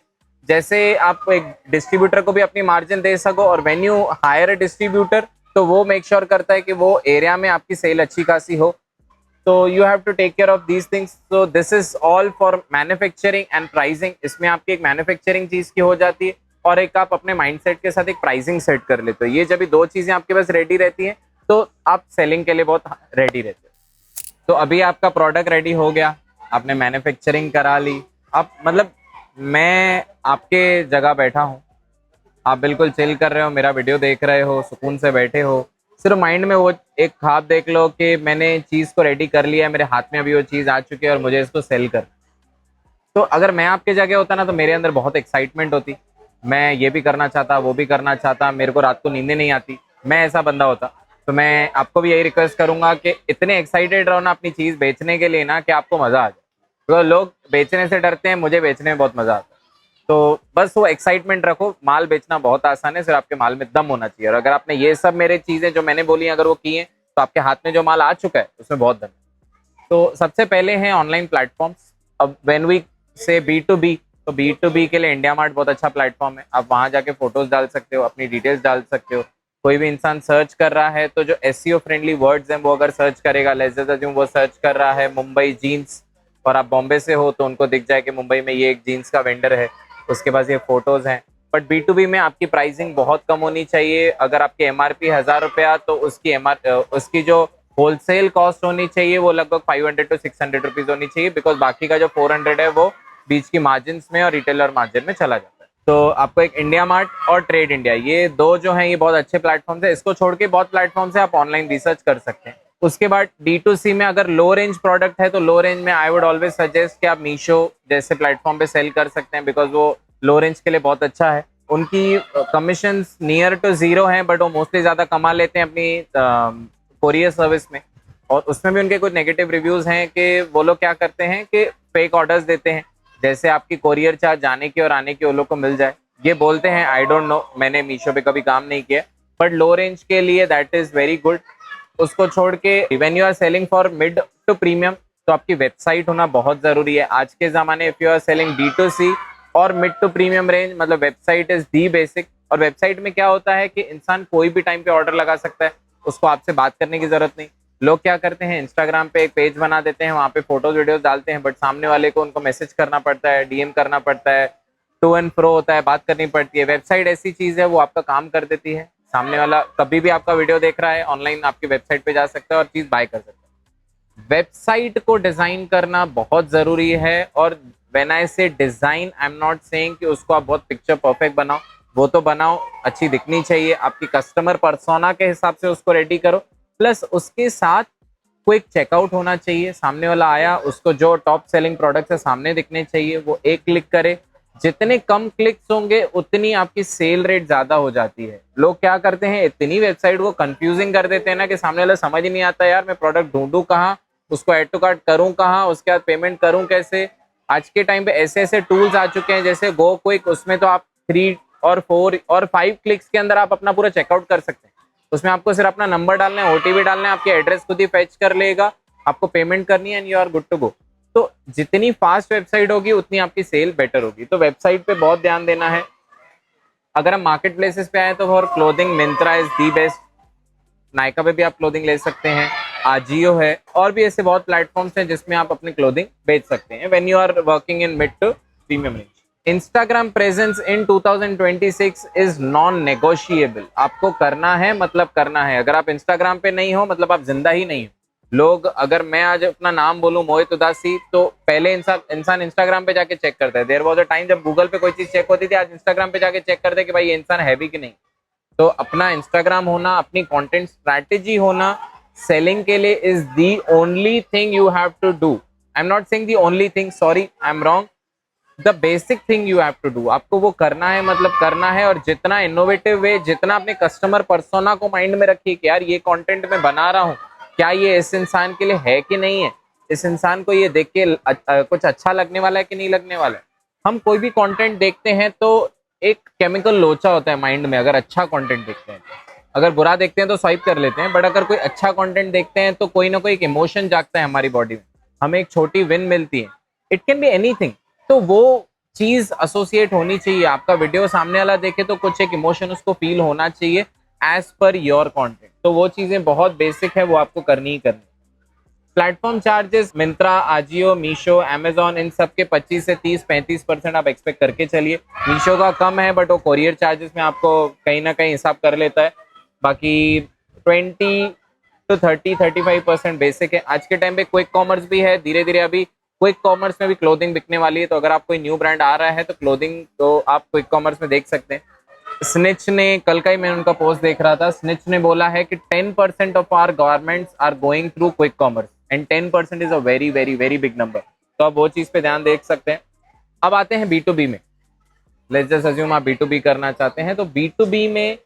जैसे आप एक डिस्ट्रीब्यूटर को भी अपनी मार्जिन दे सको, और when you hire a distributor तो वो मेक श्योर करता है कि वो एरिया में आपकी सेल अच्छी खासी हो। तो you have to take care of these things. So this is all for manufacturing and pricing. इसमें आपकी एक मैन्युफैक्चरिंग चीज की हो जाती है और एक आप अपने माइंडसेट के साथ एक प्राइसिंग सेट कर लेते हो। ये जब भी दो चीजें आपके पास रेडी रहती हैं तो आप सेलिंग के लिए बहुत रेडी रहते हो। तो अभी आपका प्रोडक्ट रेडी हो गया, आपने मैन्युफैक्चरिंग करा ली, आप मतलब मैं आपके जगह बैठा हूँ, आप बिल्कुल चिल कर रहे हो, मेरा वीडियो देख रहे हो, सुकून से बैठे हो, सिर्फ माइंड में वो एक ख्वाब देख लो कि मैंने चीज़ को रेडी कर लिया है, मेरे हाथ में अभी वो चीज़ आ चुकी है और मुझे इसको सेल कर। तो अगर मैं आपके जगह होता ना तो मेरे अंदर बहुत एक्साइटमेंट होती, मैं ये भी करना चाहता, वो भी करना चाहता, मेरे को रात को नींदें नहीं आती, मैं ऐसा बंदा होता। तो मैं आपको भी यही रिक्वेस्ट करूंगा कि इतने एक्साइटेड रहो ना अपनी चीज़ बेचने के लिए ना कि आपको मज़ा आ जाए। तो लोग बेचने से डरते हैं, मुझे बेचने में बहुत मज़ा आता है। तो बस वो एक्साइटमेंट रखो, माल बेचना बहुत आसान है, सिर्फ आपके माल में दम होना चाहिए। और अगर आपने ये सब मेरे चीज़ें जो मैंने बोली अगर वो की हैं तो आपके हाथ में जो माल आ चुका है उसमें बहुत दम है। तो सबसे पहले हैं ऑनलाइन प्लेटफॉर्म्स। अब व्हेन वी से B2B, तो B2B के लिए इंडिया मार्ट बहुत अच्छा प्लेटफॉर्म है। आप वहां जाके फोटोज डाल सकते हो, अपनी डिटेल्स डाल सकते हो। कोई भी इंसान सर्च कर रहा है तो जो SEO फ्रेंडली वर्ड्स हैं वो अगर सर्च करेगा, लेट्स अज्यूम वो सर्च कर रहा है मुंबई जीन्स और आप बॉम्बे से हो तो उनको दिख जाए कि मुंबई में ये एक जीन्स का वेंडर है, उसके पास ये फोटोज हैं। बट B2B में आपकी प्राइसिंग बहुत कम होनी चाहिए। अगर आपकी MRP 1000 रुपया तो उसकी जो होलसेल कॉस्ट होनी चाहिए वो लगभग 500 to 600 रुपीज होनी चाहिए, बिकॉज बाकी का जो 400 है वो बीच की मार्जिन में और रिटेलर मार्जिन में चला जाता है। तो आपको एक इंडिया मार्ट और ट्रेड इंडिया, ये दो जो हैं ये बहुत अच्छे प्लेटफॉर्म्स है। इसको छोड़ के बहुत प्लेटफॉर्म्स है, आप ऑनलाइन रिसर्च कर सकते हैं। उसके बाद D2C में अगर लो रेंज प्रोडक्ट है तो लो रेंज में आई वुड ऑलवेज सजेस्ट कि आप मीशो जैसे प्लेटफॉर्म पे सेल कर सकते हैं, बिकॉज वो लो रेंज के लिए बहुत अच्छा है। उनकी कमीशन नियर टू जीरो हैं, बट वो मोस्टली ज्यादा कमा लेते हैं अपनी कोरियर सर्विस में। और उसमें भी उनके कुछ नेगेटिव रिव्यूज हैं कि वो लोग क्या करते हैं कि फेक ऑर्डर्स देते हैं, जैसे आपकी कोरियर चार्ज जाने की और आने की वो लोग को मिल जाए, ये बोलते हैं। आई डोंट नो, मैंने मीशो पे कभी काम नहीं किया, बट लो रेंज के लिए दैट इज वेरी गुड। उसको छोड़ के when you are selling for mid to premium तो आपकी वेबसाइट होना बहुत जरूरी है आज के जमाने। If you are selling D2C और मिड टू प्रीमियम रेंज, मतलब वेबसाइट इज दी बेसिक। और वेबसाइट में क्या होता है कि इंसान कोई भी टाइम पे ऑर्डर लगा सकता है, उसको आपसे बात करने की जरूरत नहीं। लोग क्या करते हैं, इंस्टाग्राम पे एक पेज बना देते हैं, वहां पे फोटोज वीडियोस डालते हैं, बट सामने वाले को उनको मैसेज करना पड़ता है, DM करना पड़ता है, टू एंड फ्रो होता है, बात करनी पड़ती है। वेबसाइट ऐसी चीज है वो आपका काम कर देती है। सामने वाला कभी भी आपका वीडियो देख रहा है ऑनलाइन आपकी वेबसाइट पे जा सकता है और चीज बाय कर सकता है। वेबसाइट को डिजाइन करना बहुत जरूरी है। और व्हेन आई से design, I am not saying कि उसको आप बहुत पिक्चर परफेक्ट बनाओ, वो तो बनाओ, अच्छी दिखनी चाहिए, आपकी कस्टमर पर्सोना के हिसाब से उसको रेडी करो। प्लस उसके साथ क्विक चेकआउट होना चाहिए, सामने वाला आया उसको जो टॉप सेलिंग प्रोडक्ट्स है सामने दिखने चाहिए, वो एक क्लिक करे। जितने कम क्लिक्स होंगे उतनी आपकी सेल रेट ज्यादा हो जाती है। लोग क्या करते हैं, इतनी वेबसाइट को कंफ्यूजिंग कर देते हैं ना कि सामने वाला समझ ही नहीं आता यार मैं प्रोडक्ट ढूंढूं कहाँ, उसको ऐड टू कार्ट करूं कहाँ, उसके बाद पेमेंट करूं कैसे। आज के टाइम पे ऐसे ऐसे टूल्स आ चुके हैं जैसे गो क्विक, उसमें तो आप 3 और 4 और 5 क्लिक्स के अंदर आप अपना पूरा चेकआउट कर सकते हैं। उसमें आपको सिर्फ अपना नंबर डालना है, OTP डालना है, आपके एड्रेस खुद ही फेच कर लेगा, आपको पेमेंट करनी है and you are good to go. तो जितनी फास्ट वेबसाइट होगी उतनी आपकी सेल बेटर होगी। तो वेबसाइट पे बहुत ध्यान देना है। अगर हम मार्केट प्लेसेस पे आए तो for clothing Myntra is the best. Nykaa पे भी आप क्लोथिंग ले सकते हैं, आजियो है, और भी ऐसे बहुत प्लेटफॉर्म्स हैं जिसमें आप अपनी क्लोथिंग बेच सकते हैं when you are working in mid to premium range. Instagram presence in 2026 is non negotiable. आपको करना है मतलब करना है। अगर आप इंस्टाग्राम पे नहीं हो मतलब आप जिंदा ही नहीं हो। लोग, अगर मैं आज अपना नाम बोलूं मोहित उदासी तो पहले इंसान इंस्टाग्राम पे जाके चेक करता है। देयर वाज अ टाइम जब गूगल पे कोई चीज चेक होती थी, आज इंस्टाग्राम पे जाके चेक करते हैं कि भाई ये इंसान है भी कि नहीं। तो अपना इंस्टाग्राम होना, अपनी कंटेंट स्ट्रैटेजी होना सेलिंग के लिए is the only thing you have to do. I am not saying the only thing, sorry I am wrong, the basic thing you have to do. आपको वो करना है मतलब करना है। और जितना इनोवेटिव वे, जितना अपने कस्टमर पर्सोना को माइंड में रखिए कि यार ये कंटेंट मैं बना रहा हूँ, क्या ये इस इंसान के लिए है कि नहीं है, इस इंसान को ये देख के कुछ अच्छा लगने वाला है कि नहीं लगने वाला है। हम कोई भी कंटेंट देखते हैं तो एक केमिकल लोचा होता है माइंड में। अगर अच्छा कंटेंट देखते हैं, अगर बुरा देखते हैं तो स्वाइप कर लेते हैं, बट अगर कोई अच्छा कंटेंट देखते हैं तो कोई ना कोई एक इमोशन जागता है हमारी बॉडी में, हमें एक छोटी विन मिलती है। It can be anything. तो वो चीज एसोसिएट होनी चाहिए। आपका वीडियो सामने वाला देखे तो कुछ एक इमोशन उसको फील होना चाहिए एज पर योर कंटेंट। तो वो चीजें बहुत बेसिक है, वो आपको करनी ही करनी। Platform charges Myntra, Ajio, Meesho, Amazon, इन सब के 25 से 30-35% आप एक्सपेक्ट करके चलिए। मीशो का कम है बट वो कोरियर चार्जेस में आपको कहीं ना कहीं हिसाब कर लेता है। बाकी 20 to 30-35% बेसिक है। आज के टाइम पे क्विक कॉमर्स भी है, धीरे धीरे अभी क्विक कॉमर्स में भी क्लोथिंग बिकने वाली है, तो अगर आप कोई न्यू ब्रांड आ रहा है तो क्लोथिंग तो आप क्विक कॉमर्स में देख सकते हैं। स्निच ने, कल का ही मैं उनका पोस्ट देख रहा था, स्निच ने बोला है कि 10% of our garments are going through quick commerce and 10% is a very very very big number. तो आप वो चीज पे ध्यान देख सकते हैं। अब आते हैं B2B में। लेट्स जस्ट अज्यूम आप B2B करना चाहते हैं, तो B2B में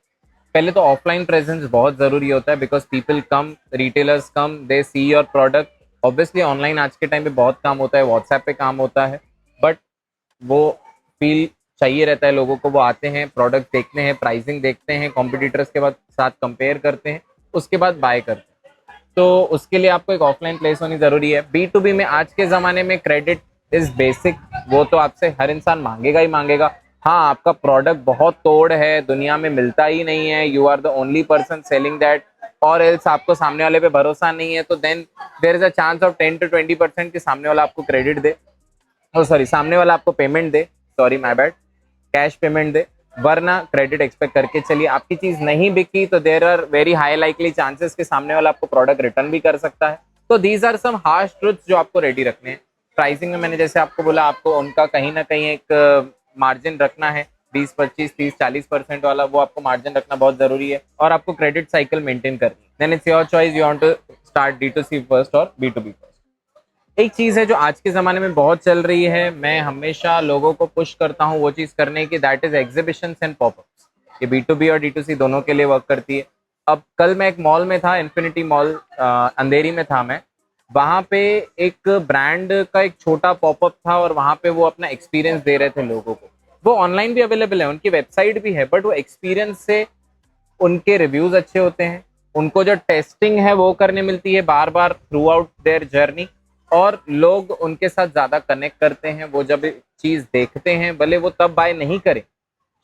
पहले तो ऑफलाइन प्रेजेंस बहुत जरूरी होता है, because people come, retailers come, they see your product. Obviously online आज के टाइम पे बहुत काम होता है, व्हाट्सएप पे काम होता है, बट वो फील चाहिए रहता है लोगों को। वो आते हैं, प्रोडक्ट देखते हैं, प्राइसिंग देखते हैं, कॉम्पिटिटर्स के बाद साथ कंपेयर करते हैं, उसके बाद बाय करते हैं। तो उसके लिए आपको एक ऑफलाइन प्लेस होनी जरूरी है। B2B में आज के जमाने में क्रेडिट इज बेसिक, वो तो आपसे हर इंसान मांगेगा ही मांगेगा। हाँ, आपका प्रोडक्ट बहुत तोड़ है, दुनिया में मिलता ही नहीं है, you are the only person selling that, और एल्स आपको सामने वाले पे भरोसा नहीं है, तो then there is a chance of 10 to 20% कि सामने वाला आपको क्रेडिट दे, सॉरी सामने वाला आपको पेमेंट दे, sorry my bad, cash payment दे, वरना क्रेडिट एक्सपेक्ट करके चलिए। आपकी चीज नहीं बिकी तो there are very high likely chances कि सामने वाला आपको प्रोडक्ट रिटर्न भी कर सकता है। तो these are some harsh truths जो आपको रेडी रखने हैं। प्राइसिंग में मैंने जैसे आपको बोला, आपको उनका कहीं ना कहीं एक मार्जिन रखना है, 20, 25, 30, 40% वाला, वो आपको मार्जिन रखना बहुत जरूरी है, और आपको क्रेडिट साइकिल मेंटेन करनी है। Then it's your choice, you want to start D2C first और B2B फर्स्ट। एक चीज है जो आज के जमाने में बहुत चल रही है, मैं हमेशा लोगों को पुश करता हूँ वो चीज करने की, that is exhibitions and popups. ये B2B और D2C दोनों के लिए वर्क करती है। अब कल मैं एक मॉल में था, इन्फिनिटी मॉल, अंधेरी में था मैं। वहां पे एक ब्रांड का एक छोटा पॉपअप था, और वहां पे वो अपना एक्सपीरियंस दे रहे थे लोगों को। वो ऑनलाइन भी अवेलेबल है, उनकी वेबसाइट भी है, बट वो एक्सपीरियंस से उनके रिव्यूज अच्छे होते हैं, उनको जो टेस्टिंग है वो करने मिलती है बार बार थ्रू आउट देयर जर्नी, और लोग उनके साथ ज्यादा कनेक्ट करते हैं। वो जब चीज देखते हैं, भले वो तब बाय नहीं करें,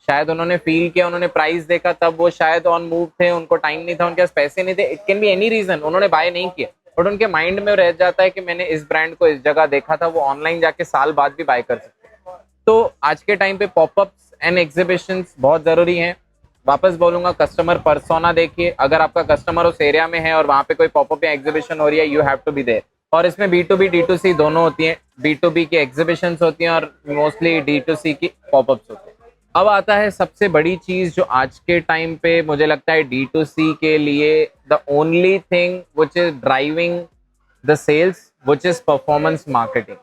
शायद उन्होंने फील किया, उन्होंने प्राइस देखा, तब वो शायद ऑन मूव थे, उनको टाइम नहीं था, उनके पास पैसे नहीं थे, it can be any reason, उन्होंने बाय नहीं किया, बट उनके माइंड में रह जाता है कि मैंने इस ब्रांड को इस जगह देखा था। वो ऑनलाइन जाके साल बाद भी बाय कर सकते हैं। तो आज के टाइम पे पॉपअप्स एंड एग्जीबिशंस बहुत जरूरी हैं। वापस बोलूंगा, कस्टमर पर्सोना देखिए, अगर आपका कस्टमर उस एरिया में है और वहां पे कोई पॉपअप या एग्जीबिशन हो रही है, you have to be there. और इसमें B2B D2C दोनों होती हैं, B2B की एग्जीबिशंस होती हैं और मोस्टली D2C की पॉपअप्स होते हैं। अब आता है सबसे बड़ी चीज जो आज के टाइम पे मुझे लगता है D2C के लिए the only thing which is driving the sales, which is performance marketing.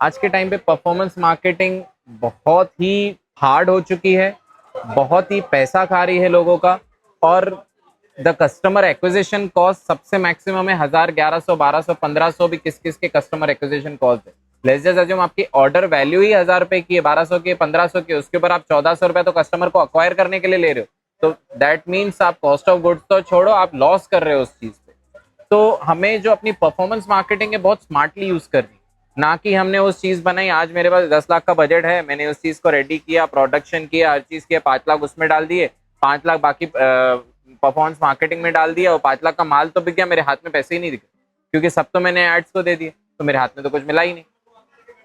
आज के टाइम पे परफॉर्मेंस मार्केटिंग बहुत ही हार्ड हो चुकी है, बहुत ही पैसा खा रही है लोगों का, और द कस्टमर एक्विजिशन कॉस्ट सबसे मैक्सिमम है 1000, 1100, 1200, 1500 भी किस किस के कस्टमर एक्विजिशन कॉस्ट है। लेट्स जस्ट अज्यूम आपकी ऑर्डर वैल्यू ही 1000 रुपए की है, 1200 की, 1500 की, उसके ऊपर आप 1400 रुपए तो कस्टमर को अक्वायर करने के लिए ले रहे हो, तो दैट मीन्स आप कॉस्ट ऑफ गुड्स तो छोड़ो, आप लॉस कर रहे हो उस चीज पे। तो हमें जो अपनी परफॉर्मेंस मार्केटिंग है बहुत स्मार्टली यूज करनी, ना कि हमने उस चीज बनाई, आज मेरे पास 10 लाख का बजट है, मैंने उस चीज को रेडी किया, प्रोडक्शन किया, हर चीज किया, 5 लाख उसमें डाल दिए, 5 लाख बाकी परफॉर्मेंस मार्केटिंग में डाल दिया, और 5 लाख का माल तो बिक गया, मेरे हाथ में पैसे ही नहीं दिखे, क्योंकि सब तो मैंने एड्स को दे दिए, तो मेरे हाथ में तो कुछ मिला ही नहीं।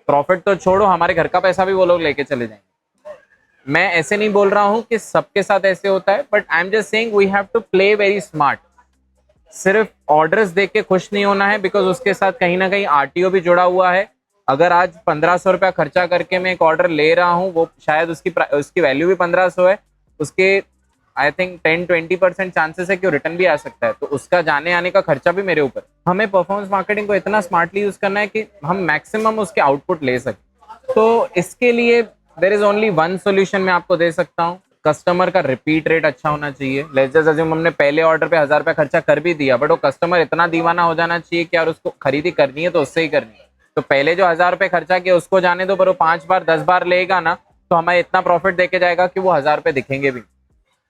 प्रॉफिट तो छोड़ो, हमारे घर का पैसा भी वो लोग लेके चले जाएंगे। मैं ऐसे नहीं बोल रहा हूँ कि सबके साथ ऐसे होता है, but I am just saying we have to play very smart. सिर्फ ऑर्डर्स देख के खुश नहीं होना है, बिकॉज उसके साथ कहीं ना कहीं RTO भी जुड़ा हुआ है। अगर आज 1500 रुपया खर्चा करके मैं एक ऑर्डर ले रहा हूँ, वो शायद उसकी वैल्यू भी 1500 है, उसके आई थिंक 10-20% चांसेस है कि वो रिटर्न भी आ सकता है, तो उसका जाने आने का खर्चा भी मेरे ऊपर। हमें परफॉर्मेंस मार्केटिंग को इतना स्मार्टली यूज करना है कि हम मैक्सिमम उसके आउटपुट ले सकें। तो इसके लिए there is only one solution मैं आपको दे सकता हूँ, कस्टमर का रिपीट रेट अच्छा होना चाहिए। लेट्स जस्ट अज्यूम हमने पहले ऑर्डर पे 1000 रुपया खर्चा कर भी दिया, बट वो कस्टमर इतना दीवाना हो जाना चाहिए कि यार उसको खरीदी करनी है तो उससे ही करनी है। तो पहले जो 1000 रुपये खर्चा किया उसको जाने दो, पर वो 5 बार 10 बार लेगा ना, तो हमें इतना प्रॉफिट देके जाएगा कि वो 1000 रुपये दिखेंगे भी।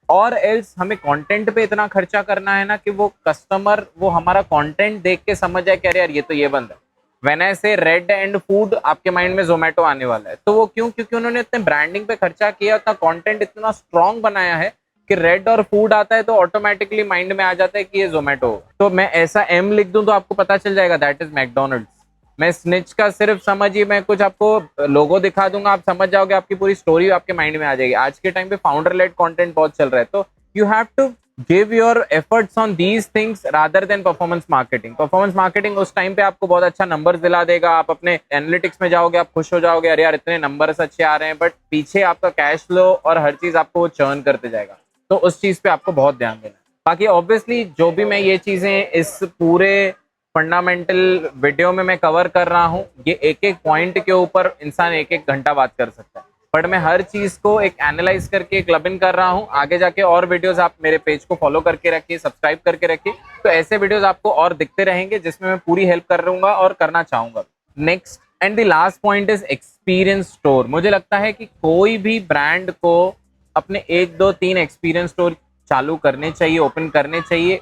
और एल्स हमें कंटेंट पे इतना खर्चा करना है ना कि वो कस्टमर वो हमारा कंटेंट देख के समझ जाए कि अरे यार ये तो ये बंद है। व्हेन आई से रेड एंड फूड, आपके माइंड में जोमेटो आने वाला है। तो वो क्यों? क्योंकि उन्होंने इतने ब्रांडिंग पे खर्चा किया, उतना कंटेंट इतना स्ट्रॉन्ग बनाया है कि रेड और फूड आता है तो ऑटोमेटिकली माइंड में आ जाता है कि ये जोमेटो होगा। तो मैं ऐसा M लिख दूं तो आपको पता चल जाएगा दैट इज मैकडोनल्ड्स। मैं स्निच का सिर्फ समझिए, मैं कुछ आपको लोगो दिखा दूंगा, आप समझ जाओगे, आपकी पूरी स्टोरी आपके माइंड में आ जाएगी। आज के टाइम पे फाउंडर लेड कंटेंट बहुत चल रहा है, तो you have to give your efforts on these things rather than performance marketing. Performance marketing उस टाइम पे आपको बहुत अच्छा नंबर्स दिला देगा, आप अपने एनालिटिक्स में जाओगे, आप खुश हो जाओगे, अरे यार इतने नंबर्स अच्छे आ रहे हैं, बट पीछे आपका कैश फ्लो और हर चीज आपको वो चर्न करते जाएगा, तो उस चीज पे आपको बहुत ध्यान देना है। बाकी ऑब्वियसली जो भी मैं ये चीजें इस पूरे फंडामेंटल वीडियो में मैं कवर कर रहा हूँ, ये एक एक पॉइंट के ऊपर इंसान एक एक घंटा बात कर सकता है, बट मैं हर चीज को एक एनालाइज करके क्लब इन कर रहा हूँ। आगे जाके और वीडियोस आप मेरे पेज को फॉलो करके रखिए, सब्सक्राइब करके रखिए, तो ऐसे वीडियोस आपको और दिखते रहेंगे जिसमें मैं पूरी हेल्प कर रहूंगा और करना चाहूंगा। Next and the last point is experience store. मुझे लगता है कि कोई भी ब्रांड को अपने 1 2 3 एक्सपीरियंस स्टोर चालू करने चाहिए, ओपन करने चाहिए,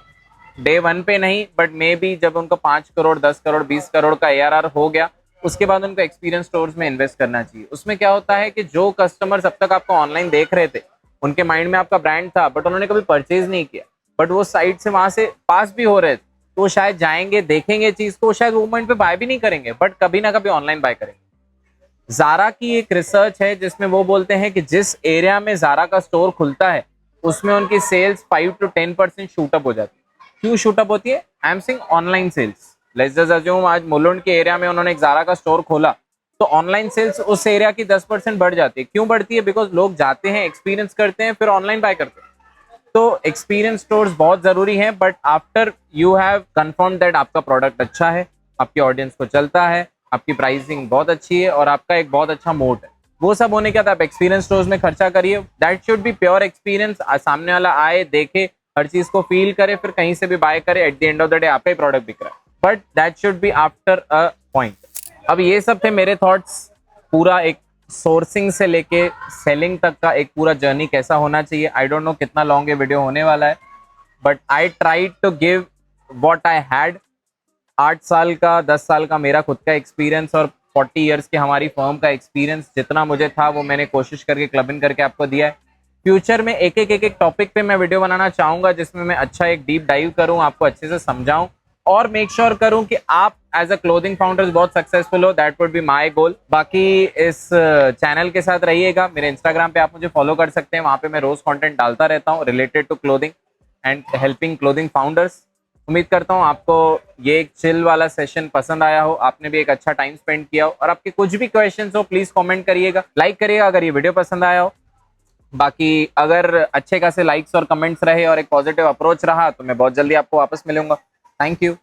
डे 1 पे नहीं, बट मे बी जब उनका 5 करोड़ 10 करोड़ 20 करोड़ का ARR हो गया, उसके बाद उनको एक्सपीरियंस स्टोर्स में इन्वेस्ट करना चाहिए। उसमें क्या होता है कि जो कस्टमर्स अब तक आपको ऑनलाइन देख रहे थे, उनके माइंड में आपका ब्रांड था, बट उन्होंने कभी परचेज नहीं किया, बट वो साइट से वहां से पास भी हो रहे थे, तो वो शायद जाएंगे, देखेंगे चीज को, शायद वो मोमेंट पे बाय भी नहीं करेंगे, बट कभी ना कभी ऑनलाइन बाय करेंगे। जारा की एक रिसर्च है जिसमें वो बोलते हैं कि जिस एरिया में जारा का स्टोर खुलता है, उसमें उनकी सेल्स 5 to 10% शूटअप हो जाती है। क्यों शूटअप होती है? I am saying online sales. Let's just assume आज मुलुंड के एरिया में उन्होंने एक जारा का स्टोर खोला, तो ऑनलाइन सेल्स उस एरिया की 10% बढ़ जाती है। क्यों बढ़ती है? बिकॉज लोग जाते हैं, एक्सपीरियंस करते हैं, फिर ऑनलाइन बाय करते हैं। तो एक्सपीरियंस स्टोर्स बहुत जरूरी है, but after you have confirm that आपका प्रोडक्ट अच्छा है, आपकी ऑडियंस को चलता है, आपकी प्राइसिंग बहुत अच्छी है और आपका एक बहुत अच्छा मोड है, वो सब होने के बाद आप एक्सपीरियंस स्टोर्स में खर्चा करिए। That should be pure experience. सामने वाला आए, देखे, हर चीज को फील करे, फिर कहीं से भी बाय करे, at the end of the day आपका ही प्रोडक्ट बिक रहा है, but that should be after a point. अब ये सब थे मेरे थॉट्स, पूरा एक सोर्सिंग से लेके सेलिंग तक का एक पूरा जर्नी कैसा होना चाहिए। आई डोंट नो कितना लॉन्ग ये वीडियो होने वाला है, but I try to give what I had. 8 साल का 10 साल का मेरा खुद का एक्सपीरियंस और 40 ईयर्स की हमारी फर्म का एक्सपीरियंस, जितना मुझे था वो मैंने कोशिश करके क्लब इन करके आपको दिया है। फ्यूचर में एक एक टॉपिक पे मैं वीडियो बनाना चाहूंगा जिसमें मैं अच्छा एक डीप डाइव करूं, आपको अच्छे से समझाऊं और मेक श्योर करूं कि आप एज अ क्लोथिंग फाउंडर्स बहुत सक्सेसफुल हो। That would be my goal. बाकी इस चैनल के साथ रहिएगा। मेरे इंस्टाग्राम पे आप मुझे फॉलो कर सकते हैं, वहां पे मैं रोज कंटेंट डालता रहता हूं related to clothing and helping clothing founders. उम्मीद करता हूं आपको ये एक चिल वाला सेशन पसंद आया हो, आपने भी एक अच्छा टाइम स्पेंड किया हो, और आपके कुछ भी क्वेश्चंस हो प्लीज कमेंट करिएगा, लाइक करिएगा अगर ये वीडियो पसंद आया हो। बाकी अगर अच्छे खासे लाइक्स और कमेंट्स रहे और एक पॉजिटिव अप्रोच रहा तो मैं बहुत जल्दी आपको वापस मिलूंगा। Thank you.